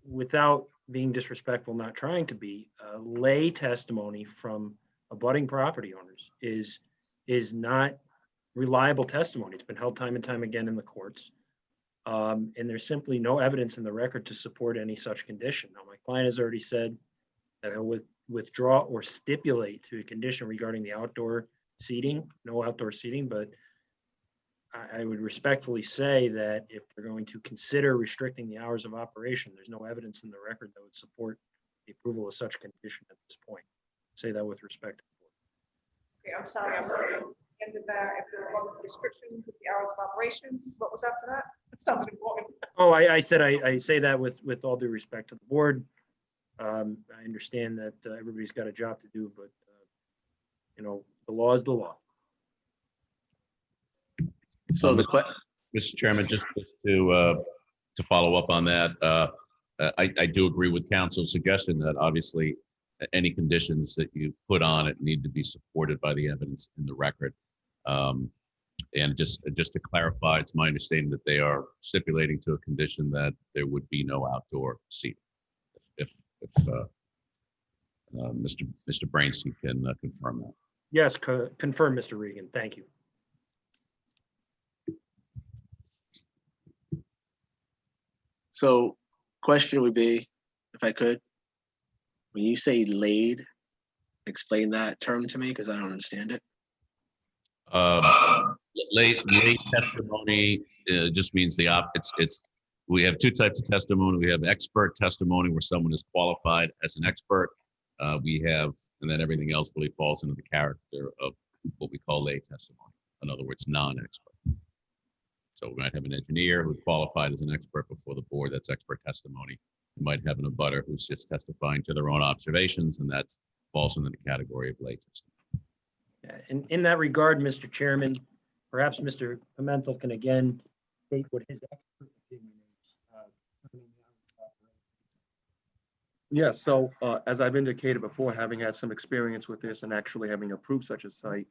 without being disrespectful, not trying to be, lay testimony from abutting property owners is not reliable testimony. It's been held time and time again in the courts. And there's simply no evidence in the record to support any such condition. Now, my client has already said that he'll withdraw or stipulate to a condition regarding the outdoor seating, no outdoor seating, but I would respectfully say that if they're going to consider restricting the hours of operation, there's no evidence in the record that would support the approval of such condition at this point. Say that with respect. Okay, I'm sorry. Ended that if there was a restriction with the hours of operation. What was after that? It sounded important. Oh, I said I say that with all due respect to the board. I understand that everybody's got a job to do, but you know, the law is the law. So Mr. Chairman, just to follow up on that, I do agree with council's suggestion that obviously any conditions that you put on it need to be supported by the evidence in the record. And just to clarify, it's my understanding that they are stipulating to a condition that there would be no outdoor seating. If Mr. Brainstein can confirm that. Yes, confirm, Mr. Regan. Thank you. So question would be, if I could, when you say laid, explain that term to me because I don't understand it. Lay testimony just means we have two types of testimony. We have expert testimony where someone is qualified as an expert. And then everything else really falls into the character of what we call lay testimony. In other words, non-expert. So we might have an engineer who's qualified as an expert before the board. That's expert testimony. We might have an abutter who's just testifying to their own observations, and that falls into the category of lay testimony. Yeah, in that regard, Mr. Chairman, perhaps Mr. Pimentel can again state what his expert opinion is. Yes, so as I've indicated before, having had some experience with this and actually having approved such a site,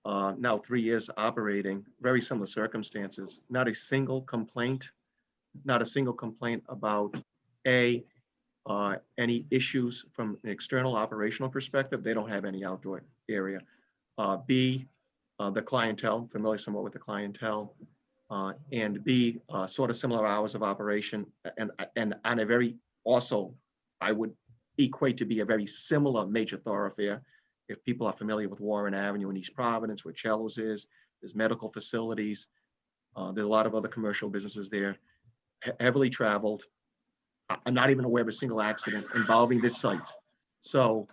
now 3 years operating, very similar circumstances, not a single complaint about any issues from an external operational perspective. They don't have any outdoor area. B, the clientele, familiar somewhat with the clientele, and B, sort of similar hours of operation, and on a very, also, I would equate to be a very similar major thoroughfare. If people are familiar with Warren Avenue in East Providence, where Cello's is, there's medical facilities. There's a lot of other commercial businesses there, heavily traveled. I'm not even aware of a single accident involving this site. So,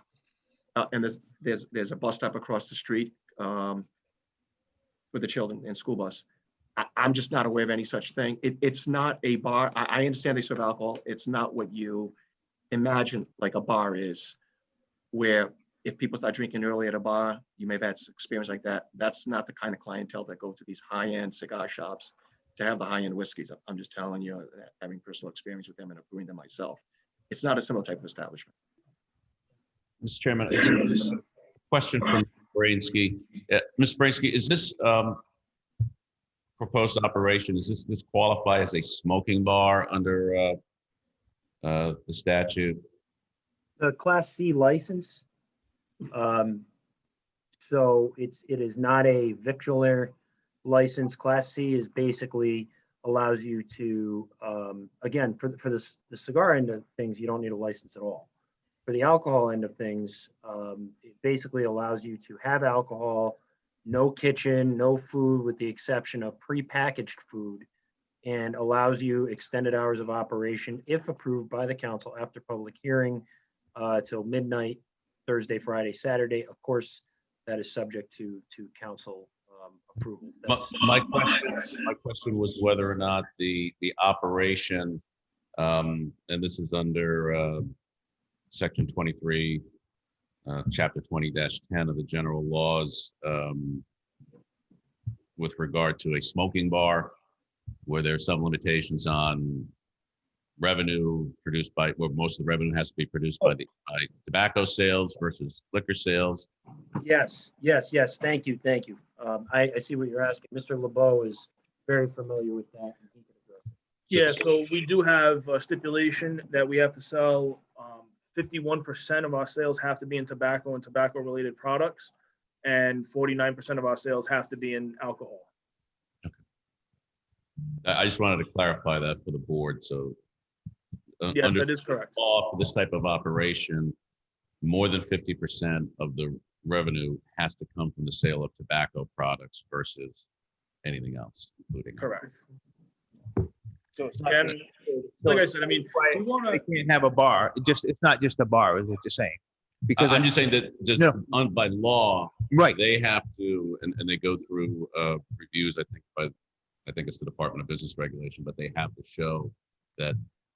and there's a bus stop across the street for the children and school bus. I'm just not aware of any such thing. It's not a bar. I understand they serve alcohol. It's not what you imagine like a bar is, where if people start drinking early at a bar, you may have had experience like that. That's not the kind of clientele that go to these high-end cigar shops to have the high-end whiskeys. I'm just telling you, having personal experience with them and brewing them myself. It's not a similar type of establishment. Mr. Chairman, a question from Brainski. Mr. Brainski, is this proposed operation, does this qualify as a smoking bar under the statute? The Class C license. So it is not a victualler license. Class C is basically allows you to, again, for the cigar end of things, you don't need a license at all. For the alcohol end of things, it basically allows you to have alcohol, no kitchen, no food, with the exception of prepackaged food, and allows you extended hours of operation if approved by the council after public hearing till midnight, Thursday, Friday, Saturday. Of course, that is subject to council approval. My question was whether or not the operation, and this is under Section 23, Chapter 20-10 of the general laws, with regard to a smoking bar, where there are some limitations on revenue produced by, where most of the revenue has to be produced by tobacco sales versus liquor sales? Yes, yes, yes. Thank you, thank you. I see what you're asking. Mr. LeBeau is very familiar with that. and he can address it. Yeah, so we do have a stipulation that we have to sell 51% of our sales have to be in tobacco and tobacco-related products, and 49% of our sales have to be in alcohol. I just wanted to clarify that for the board, so. Yes, under that is correct. law for this type of operation, more than 50% of the revenue has to come from the sale of tobacco products versus anything else, including. Correct. So it's not And just- like I said, I mean, Why we want they to, can't have a bar. It's not just a bar, is what you're saying. Because I'm just saying that just No. by law, Right. they have to, and they go through reviews, I think it's the Department of Business Regulation, but they have to show that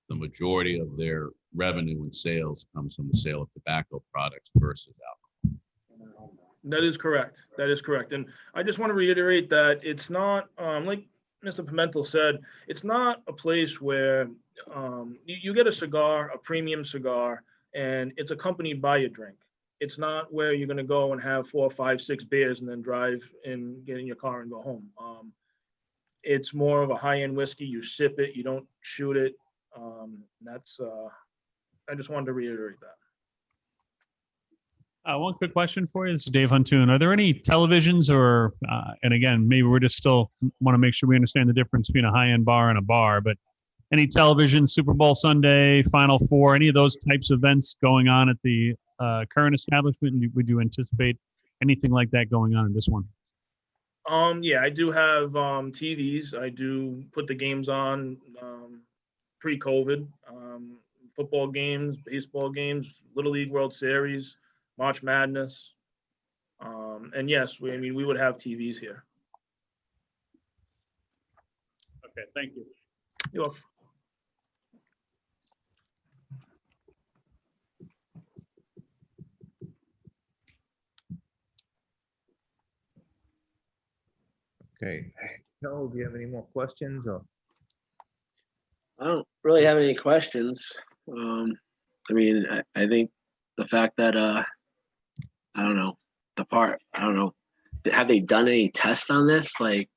the majority of their revenue and sales comes from the sale of tobacco products versus alcohol. that is correct. That is correct. And I just want to reiterate that it's not, like Mr. Pimentel said, it's not a place where you get a cigar, a premium cigar, and it's accompanied by a drink. It's not where you're going to go and have 4, 5, 6 beers and then drive and get in your car and go home. It's more of a high-end whiskey. You sip it, you don't shoot it. I just wanted to reiterate that. One quick question for you. This is Dave Huntoon. Are there any televisions or, and again, maybe we're just still want to make sure we understand the difference between a high-end bar and a bar, but any television, Super Bowl Sunday, Final Four, any of those types of events going on at the current establishment? Would you anticipate anything like that going on in this one? Yeah, I do have TVs. I do put the games on pre-COVID. Football games, baseball games, Little League World Series, March Madness. And yes, we would have TVs here. Okay, thank you. You're welcome. Okay. Kel, do you have any more questions or? I don't really have any questions. I mean, I think the fact that, I don't know, I don't know, have they done any tests on this? Like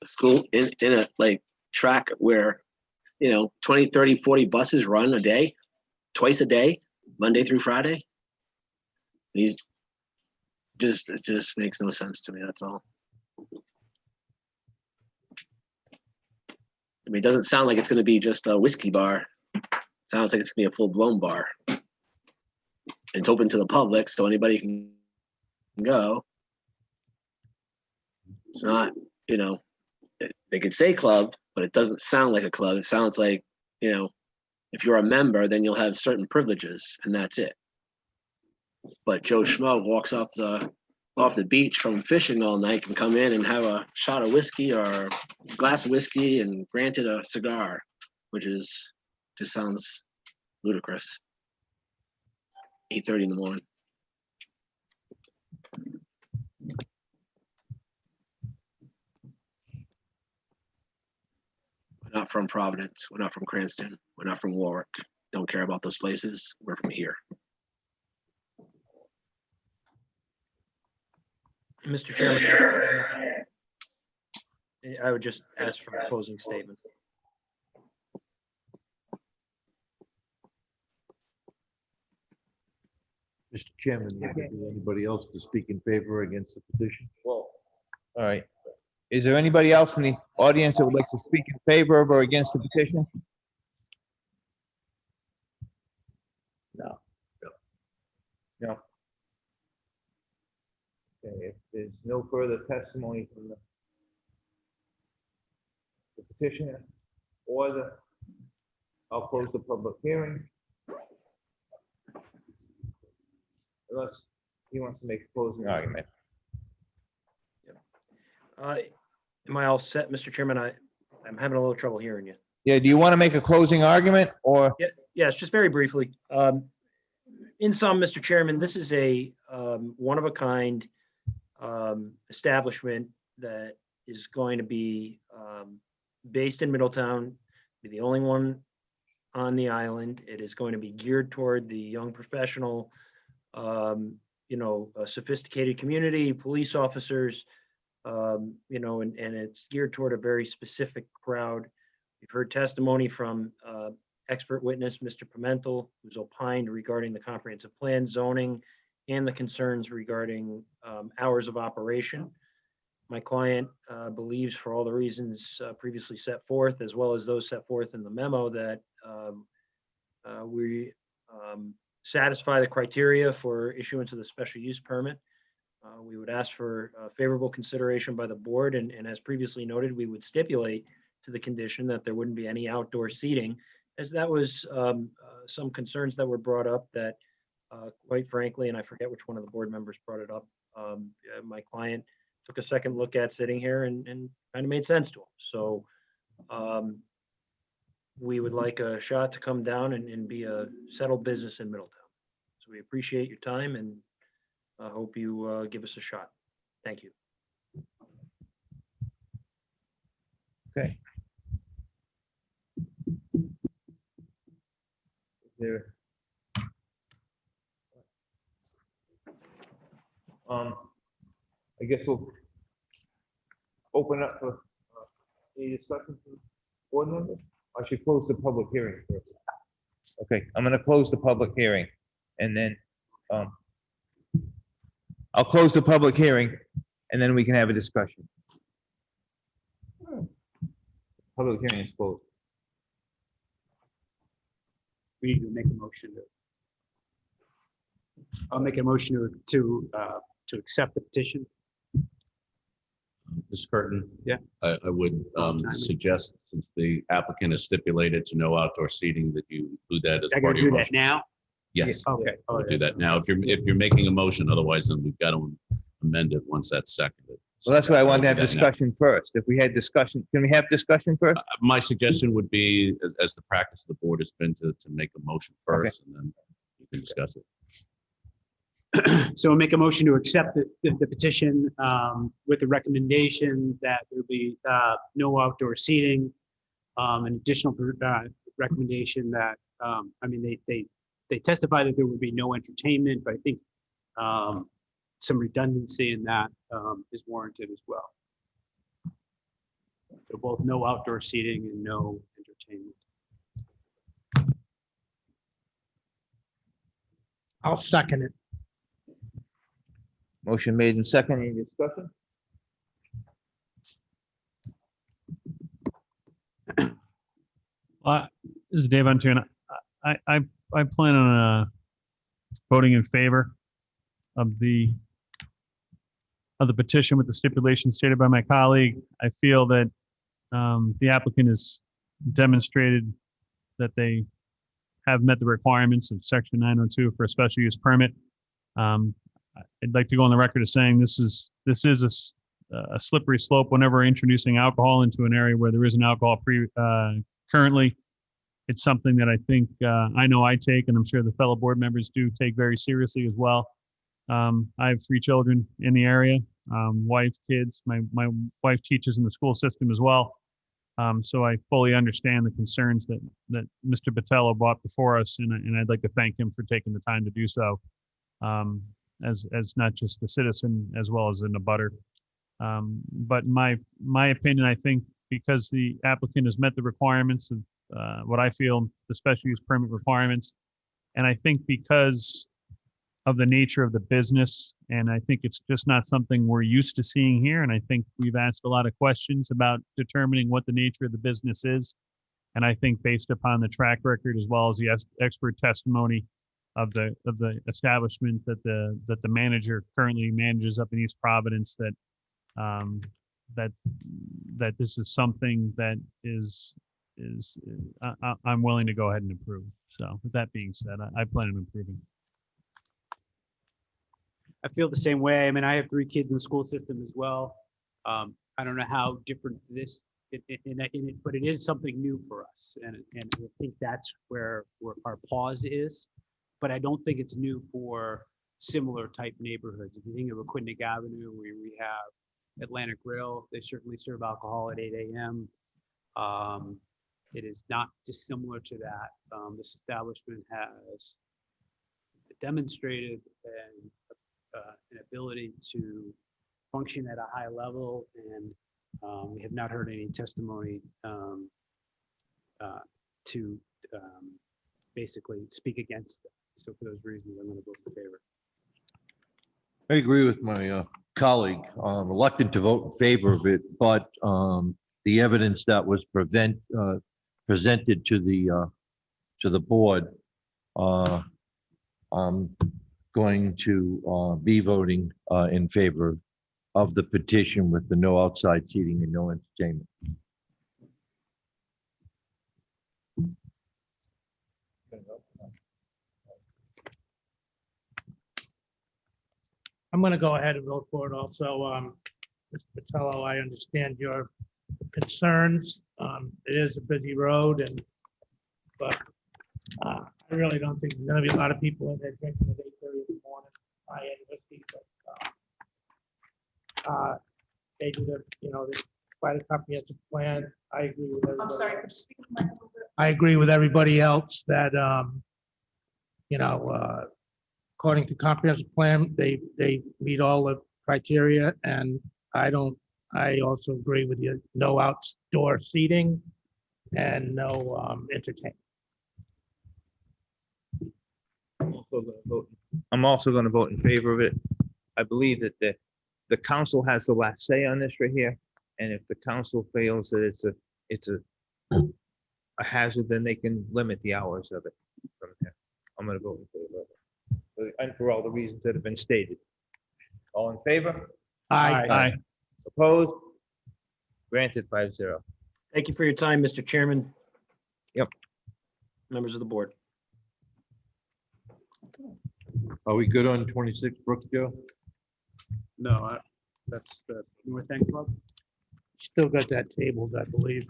school in a like track where, 20, 30, 40 buses run a day, twice a day, Monday through Friday? It just makes no sense to me, that's all. I mean, it doesn't sound like it's going to be just a whiskey bar. Sounds like it's going to be a full-blown bar. It's open to the public, so anybody can go. It's not, they could say club, but it doesn't sound like a club. It sounds like, if you're a member, then you'll have certain privileges, and that's it. But Joe Schmo walks off the beach from fishing all night can come in and have a shot of whiskey or a glass of whiskey and granted a cigar, which just sounds ludicrous. 8:30 in the morning. We're not from Providence. We're not from Cranston. We're not from Warwick. Don't care about those places. We're from here. Mr. Chairman, I would just ask for a closing statement. Mr. Chairman, would there be anybody else to speak in favor or against the petition? All right. Is there anybody else in the audience that would like to speak in favor of or against the petition? No. No. Okay, if there's no further testimony from the petitioner or I'll close the public hearing. Unless he wants to make a closing argument. Am I all set, Mr. Chairman? I'm having a little trouble hearing you. Yeah, do you want to make a closing argument or? Yes, just very briefly. In sum, Mr. Chairman, this is a one-of-a-kind establishment that is going to be based in Middletown, be the only one on the island. It is going to be geared toward the young professional, a sophisticated community, police officers, and it's geared toward a very specific crowd. We've heard testimony from expert witness, Mr. Pimentel, who's opined regarding the comprehensive plan, zoning, and the concerns regarding hours of operation. My client believes, for all the reasons previously set forth, as well as those set forth in the memo, that we satisfy the criteria for issuance of the special use permit. We would ask for favorable consideration by the board, and as previously noted, we would stipulate to the condition that there wouldn't be any outdoor seating, as that was some concerns that were brought up that, quite frankly, and I forget which one of the board members brought it up, my client took a second look at sitting here and kind of made sense to him. So we would like a shot to come down and be a settled business in Middletown. So we appreciate your time and I hope you give us a shot. Thank you. Okay. There. I guess we'll open up for any discussion from board members. I should close the public hearing first. Okay, I'm gonna close the public hearing and then I'll close the public hearing and then we can have a discussion. Public hearing is closed. We need to make a motion to. I'll make a motion to accept the petition. Ms. Curtin? Yeah. I would suggest, since the applicant has stipulated to no outdoor seating, that you include that as I part gotta of your do that motion. now? Yes. Okay. We'll do that now. If you're making a motion, otherwise then we've got to amend it once that's seconded. Well, that's why I wanted to have We'll do that now. discussion first. If we had discussion, can we have discussion first? My suggestion would be, as the practice of the board has been, to make a motion first and then you can discuss it. So we'll make a motion to accept the petition with the recommendation that there be no outdoor seating. An additional recommendation that, they testified that there would be no entertainment, but I think some redundancy in that is warranted as well. So both no outdoor seating and no entertainment. I'll second it. Motion made and second. Any discussion? This is Dave Untitled. I plan on voting in favor of the petition with the stipulation stated by my colleague. I feel that the applicant has demonstrated that they have met the requirements of section 902 for a special use permit. I'd like to go on the record as saying this is a slippery slope whenever introducing alcohol into an area where there isn't alcohol currently. It's something that I think I know I take, and I'm sure the fellow board members do take very seriously as well. I have 3 children in the area, wife, kids. My wife teaches in the school system as well. So I fully understand the concerns that Mr. Botello brought before us, and I'd like to thank him for taking the time to do so, as not just a citizen as well as an abutter. But my opinion, I think, because the applicant has met the requirements of what I feel the special use permit requirements, and I think because of the nature of the business, and I think it's just not something we're used to seeing here, and I think we've asked a lot of questions about determining what the nature of the business is, and I think based upon the track record as well as the expert testimony of the establishment that the manager currently manages up in East Providence, that this is something that I'm willing to go ahead and approve. So with that being said, I plan on approving. I feel the same way. I mean, I have 3 kids in the school system as well. I don't know how different this, but it is something new for us. And I think that's where our pause is. But I don't think it's new for similar type neighborhoods. If you think of Aquidneck Avenue, where we have Atlantic Grill, they certainly serve alcohol at 8 a.m. It is not dissimilar to that. This establishment has demonstrated an ability to function at a high level, and we have not heard any testimony to basically speak against it. So for those reasons, I'm going to vote in favor. I agree with my colleague. Reluctant to vote in favor of it, but the evidence that was presented to the board, I'm going to be voting in favor of the petition with the no outside seating and no entertainment. I'm gonna go ahead and vote for it also. Mr. Patello, I understand your concerns. It is a busy road but I really don't think there's gonna be a lot of people in there drinking at 8:30 in the morning. They do the quite a comprehensive plan. I agree with everybody. I'm sorry, could you speak to the mic a little bit? I agree with everybody else that, according to comprehensive plan, they meet all the criteria, and I also agree with you, no outdoor seating and no entertainment. I'm also going to vote in favor of it. I believe that the council has the last say on this right here. And if the council feels that it's a hazard, then they can limit the hours of it from there. I'm going to vote in favor of it. And for all the reasons that have been stated. All in favor? Aye. Opposed? Granted 5-0. Thank you for your time, Mr. Chairman. Yep. Members of the board. Are we good on 26 Brook, Joe? No, that's the North End Club. Still got that tabled, I believe.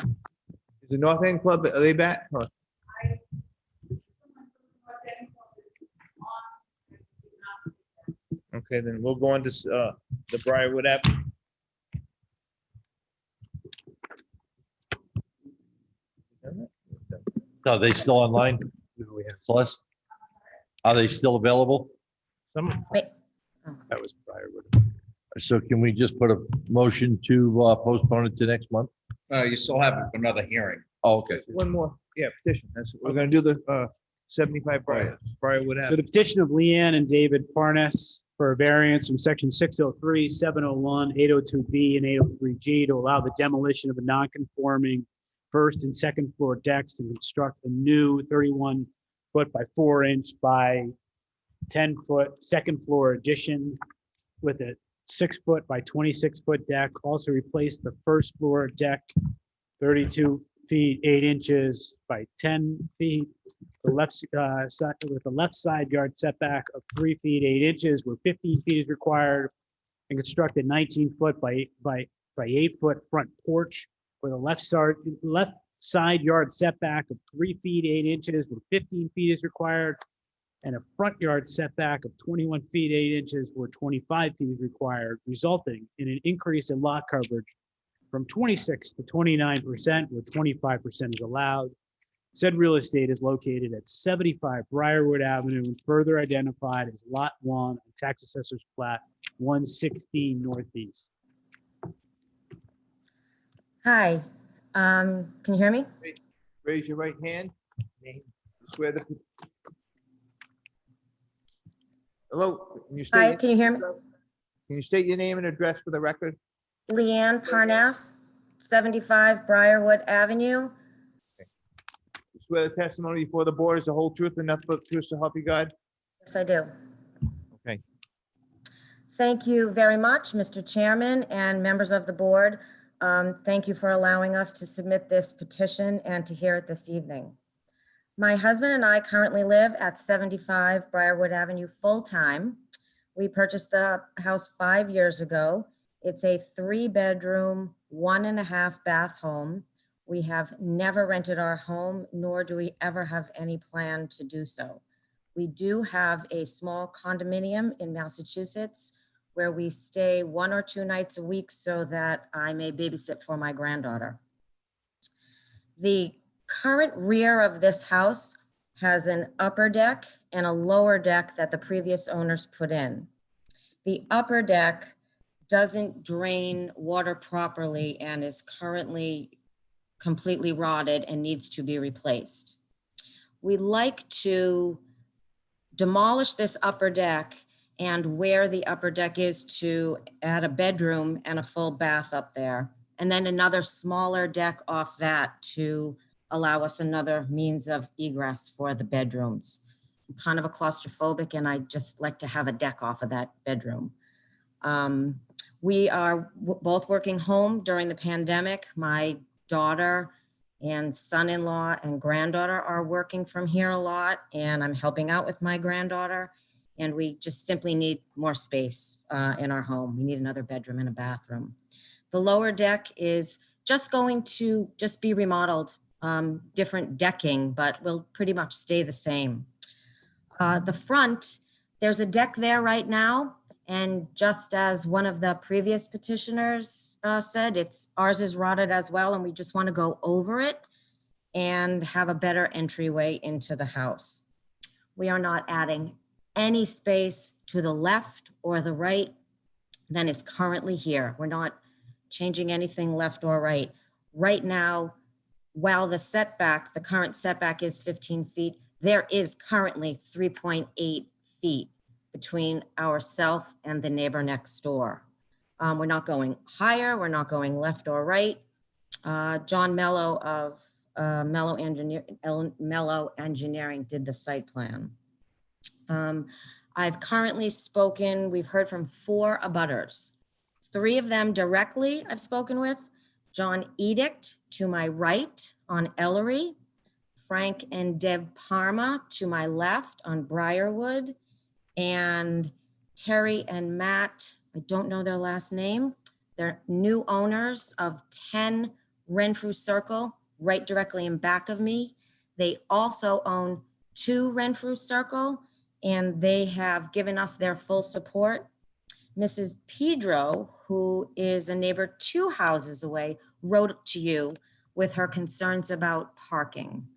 Is the North End Club, are they back? Huh. Okay, then we'll go on to the Briarwood app. Are they still online? No, we have. Celeste? Are they still available? Some, That was Briarwood. So can we just put a motion to postpone it to next month? You still have another hearing. Oh, okay. One more, yeah, petition. We're gonna do the 75 Briarwood So app. the petition of Leanne and David Parnas for a variance from section 603, 701, 802B, and 803G to allow the demolition of a non-conforming first and second floor decks to construct a new 31 foot by 4 inch by 10 foot second floor addition with a 6 foot by 26 foot deck. Also replace the first floor deck 32 feet 8 inches by 10 feet. The left side with the left side yard setback of 3 feet 8 inches, where 15 feet is required, and construct a 19 foot by 8 foot front porch with a left side yard setback of 3 feet 8 inches, where 15 feet is required, and a front yard setback of 21 feet 8 inches, where 25 feet is required, resulting in an increase in lot coverage from 26 to 29%, where 25% is allowed. Said real estate is located at 75 Briarwood Avenue and further identified as Lot 1 on Tax Assessor's Plat 116 Northeast. Hi, can you hear me? Raise your right hand. Swear the. Hello, can you state? Hi, can you hear me? Can you state your name and address for the record? Leanne Parnas, 75 Briarwood Avenue. You swear the testimony before the board is the whole truth and nothing but the truth, so help you God? Yes, I do. Okay. Thank you very much, Mr. Chairman and members of the board. Thank you for allowing us to submit this petition and to hear it this evening. My husband and I currently live at 75 Briarwood Avenue full-time. We purchased the house 5 years ago. It's a 3-bedroom, 1.5 bath home. We have never rented our home, nor do we ever have any plan to do so. We do have a small condominium in Massachusetts where we stay 1 or 2 nights a week so that I may babysit for my granddaughter. The current rear of this house has an upper deck and a lower deck that the previous owners put in. The upper deck doesn't drain water properly and is currently completely rotted and needs to be replaced. We'd like to demolish this upper deck and where the upper deck is to add a bedroom and a full bath up there. And then another smaller deck off that to allow us another means of egress for the bedrooms. I'm kind of a claustrophobic and I just like to have a deck off of that bedroom. We are both working home during the pandemic. My daughter and son-in-law and granddaughter are working from here a lot, and I'm helping out with my granddaughter. And we just simply need more space in our home. We need another bedroom and a bathroom. The lower deck is just going to just be remodeled, different decking, but will pretty much stay the same. The front, there's a deck there right now. And just as one of the previous petitioners said, ours is rotted as well, and we just want to go over it and have a better entryway into the house. We are not adding any space to the left or the right than is currently here. We're not changing anything left or right. Right now, while the current setback is 15 feet, there is currently 3.8 feet between ourselves and the neighbor next door. We're not going higher, we're not going left or right. John Mello of Mello Engineering did the site plan. I've currently spoken, we've heard from 4 abutters. 3 of them directly I've spoken with. John Edict to my right on Ellery, Frank and Deb Parma to my left on Briarwood, and Terry and Matt, I don't know their last name. They're new owners of 10 Renfrew Circle, right directly in back of me. They also own 2 Renfrew Circle, and they have given us their full support. Mrs. Pedro, who is a neighbor 2 houses away, wrote to you with her concerns about parking.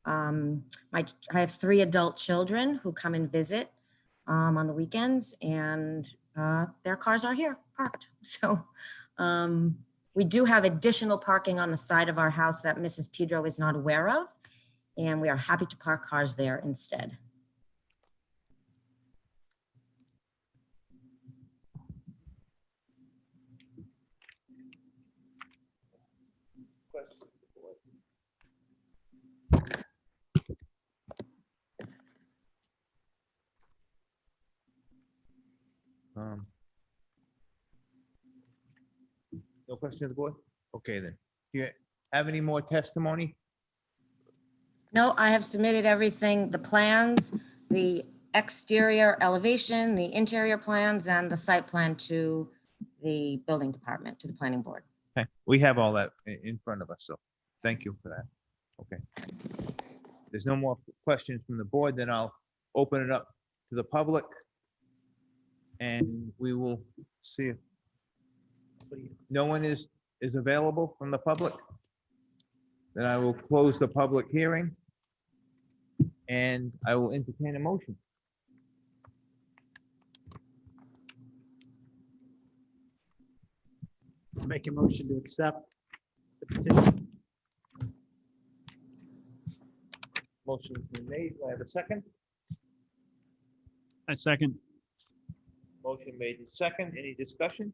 I have 3 adult children who come and visit on the weekends, and their cars are here parked. So we do have additional parking on the side of our house that Mrs. Pedro is not aware of, and we are happy to park cars there instead. No question of the board? Okay, then. Do you have any more testimony? No, I have submitted everything, the plans, the exterior elevation, the interior plans, and the site plan to the building department, to the planning board. Okay, we have all that in front of us, so thank you for that. Okay. There's no more questions from the board, then I'll open it up to the public. And we will see if no one is available from the public. Then I will close the public hearing and I will entertain a motion. Make a motion to accept the petition. Motion's been made. Do I have a second? I second. Motion made in second. Any discussion?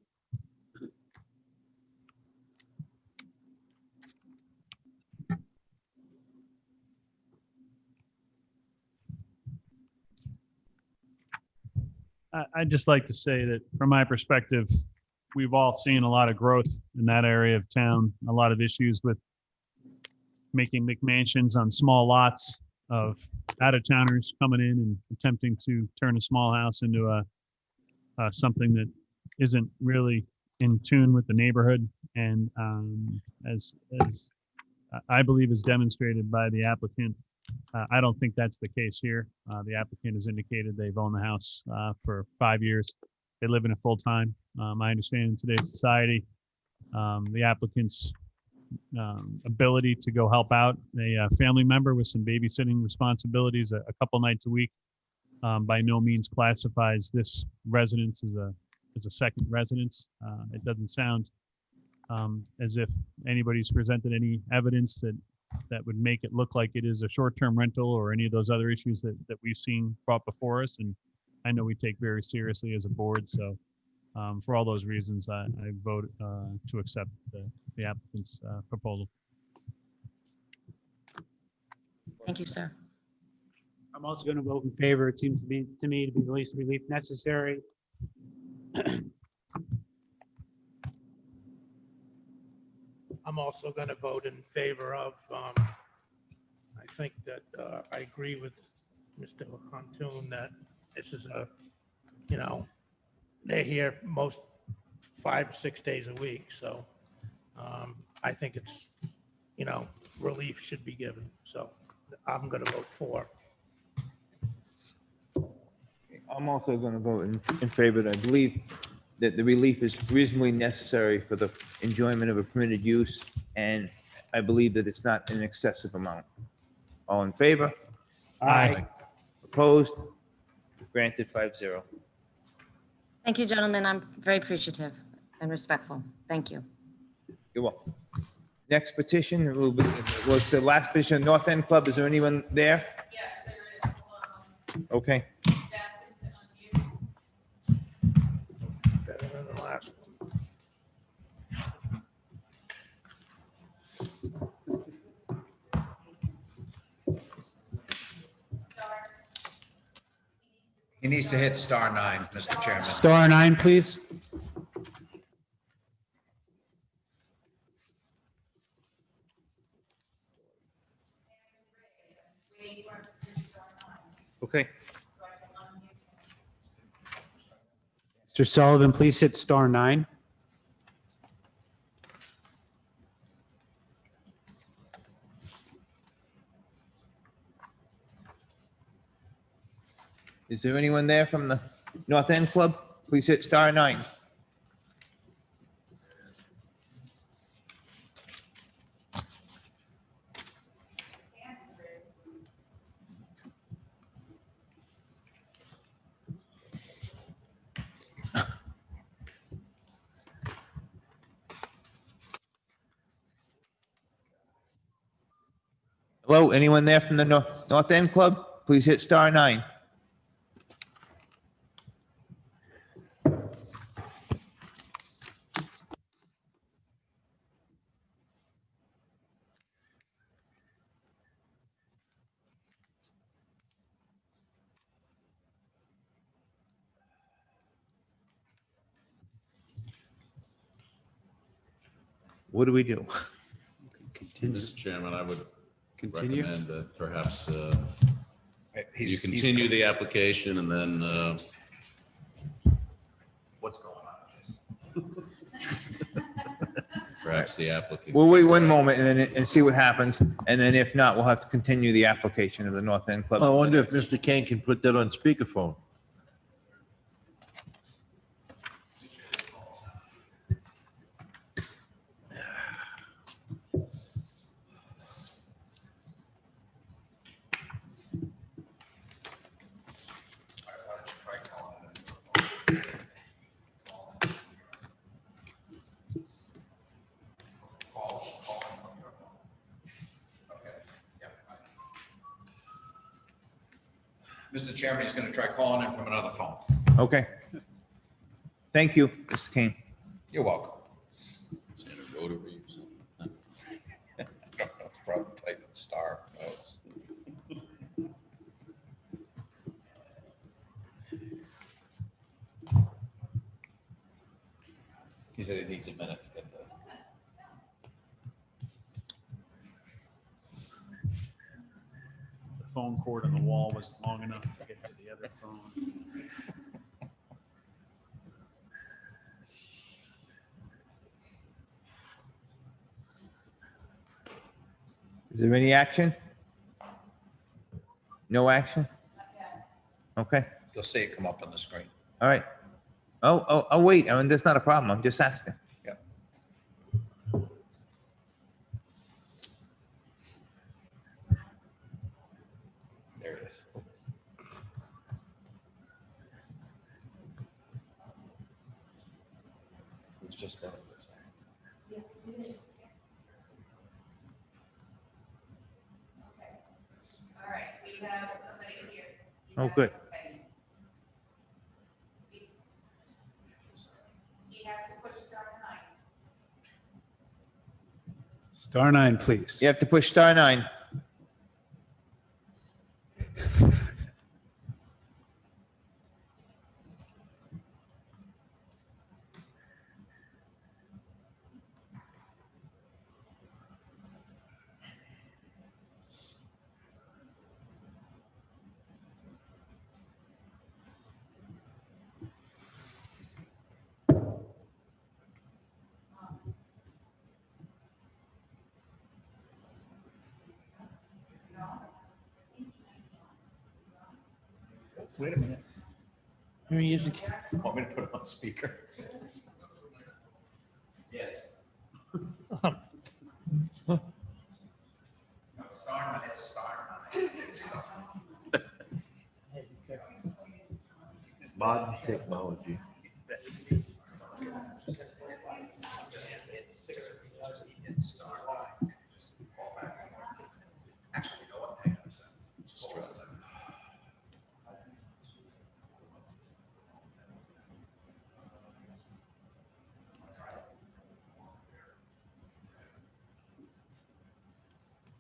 I'd just like to say that from my perspective, we've all seen a lot of growth in that area of town, a lot of issues with making McMansions on small lots of out-of-towners coming in and attempting to turn a small house into something that isn't really in tune with the neighborhood. And as I believe is demonstrated by the applicant, I don't think that's the case here. The applicant has indicated they've owned the house for 5 years. They live in it full time. I understand in today's society, the applicant's ability to go help out a family member with some babysitting responsibilities a couple nights a week. By no means classifies this residence as a second residence. It doesn't sound as if anybody's presented any evidence that would make it look like it is a short-term rental or any of those other issues that we've seen brought before us. And I know we take very seriously as a board. So for all those reasons, I vote to accept the applicant's proposal. Thank you, sir. I'm also going to vote in favor. It seems to me to be the least relief necessary. I'm also going to vote in favor of, I think that I agree with Mr. Huntoon that this is they're here most 5 or 6 days a week. So I think it's, relief should be given. So I'm going to vote for. I'm also going to vote in favor. I believe that the relief is reasonably necessary for the enjoyment of a permitted use, and I believe that it's not an excessive amount. All in favor? Aye. Opposed? Granted 5-0. Thank you, gentlemen. I'm very appreciative and respectful. Thank you. You're welcome. Next petition was the last petition, North End Club. Is there anyone there? Yes, there is. Okay. Better than the last one. He needs to hit *9, Mr. Chairman. *9, please. Okay. Mr. Sullivan, please hit *9. Is there anyone there from the North End Club? Please hit *9. Hello, anyone there from the North End Club? Please hit *9. What do we do? Mr. Chairman, I would Continue? recommend that perhaps you continue the application and then What's going on? perhaps the applicant. We'll wait one moment and see what happens. And then if not, we'll have to continue the application of the North End Club. I wonder if Mr. Kane can put that on speakerphone. Mr. Chairman, he's going to try calling in from another phone. Okay. Thank you, Mr. Kane. You're welcome. Standard rotary or something. Probably type star. He said it needs a minute to get the. The phone cord on the wall was long enough to get to the other phone. Is there any action? No action? Okay, You'll see it come up on the screen. all right. Oh, wait, I mean, that's not a problem. I'm just asking. Yep. just that. All right, we have somebody here. Oh, good. He has to push star 9. Star 9, please. You have to push star 9. Wait a minute. Let me use the Want me to put it on speaker? Yes. No, star 9, it's star 9. Modern technology. Actually, you know what? Hang on a second. Just hold on a second.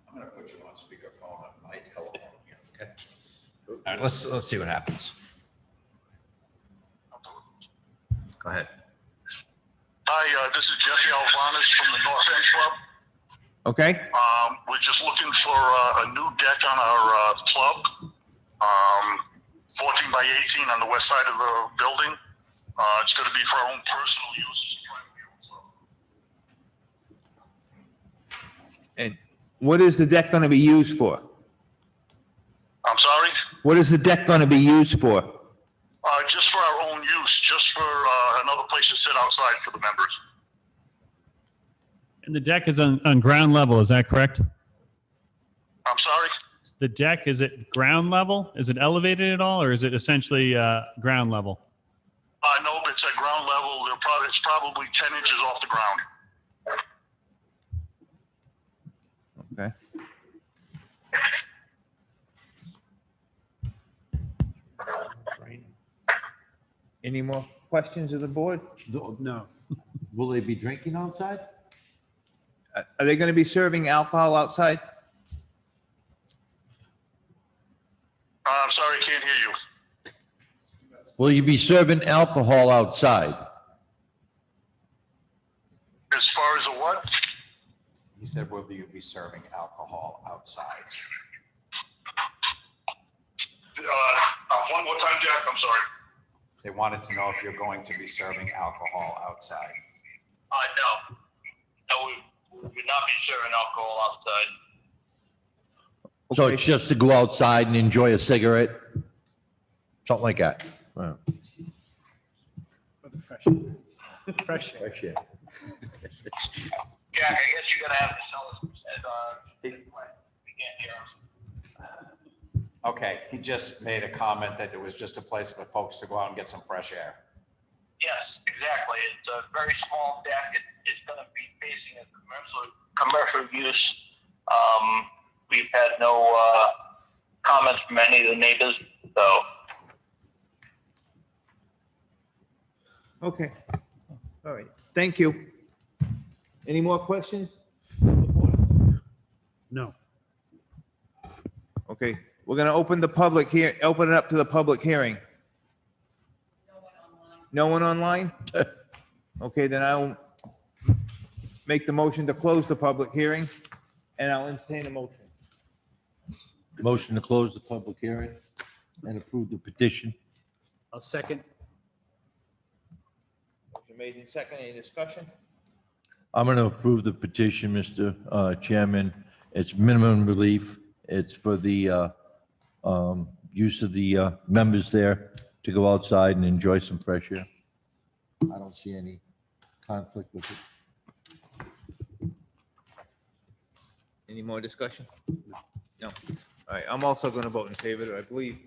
I'm gonna put you on speakerphone on my telephone here, okay? All right, let's see what happens. Go ahead. Hi, this is Jesse Alvarez from the North End Club. Okay, We're just looking for a new deck on our club. 14 by 18 on the west side of the building. It's going to be for our own personal use. and what is the deck going to be used for? I'm sorry? What is the deck going to be used for? Just for our own use, just for another place to sit outside for the members. And the deck is on ground level, is that correct? I'm sorry? The deck, is it ground level? Is it elevated at all, or is it essentially ground level? No, but it's at ground level. It's probably 10 inches off the ground. Okay. Any more questions of the board? No. Will they be drinking outside? Are they going to be serving alcohol outside? I'm sorry, I can't hear you. Will you be serving alcohol outside? As far as a what? He said, will you be serving alcohol outside? One more time, Jack, I'm sorry. They wanted to know if you're going to be serving alcohol outside. No. No, we would not be serving alcohol outside. So it's just to go outside and enjoy a cigarette? Something like that? Wow. Fresh air. Fresh air. Yeah, I guess you're gonna have to tell us, we can't hear us. Okay, he just made a comment that it was just a place for folks to go out and get some fresh air. Yes, exactly. It's a very small deck. It's gonna be facing a commercial use. We've had no, comments from any of the neighbors, so. Okay. All right. Thank you. Any more questions? No. Okay, we're going to open the public here, open it up to the public hearing. No one online? Okay, then I'll make the motion to close the public hearing, and I'll entertain a motion. Motion to close the public hearing and approve the petition. I'll second. Motion made in second. Any discussion? I'm going to approve the petition, Mr. Chairman. It's minimum relief. It's for the use of the members there to go outside and enjoy some fresh air. I don't see any conflict with it. Any more discussion? No. All right, I'm also going to vote in favor. I believe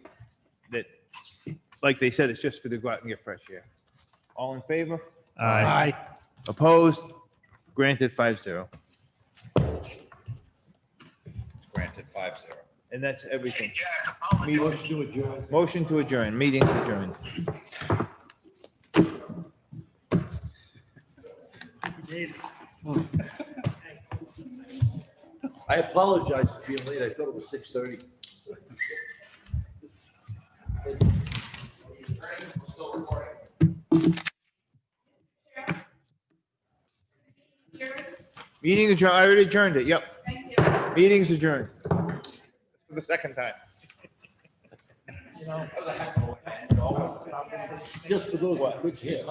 that, like they said, it's just for the go out and get fresh air. All in favor? Aye. Opposed? Granted 5-0. Granted 5-0. And that's everything. Motion to adjourn. Motion to adjourn, meeting adjourned. I apologize for being late. I thought it was 6:30. Meeting adjourned, I already adjourned it, yep. Meeting's adjourned. For the second time. Just for those quick hits.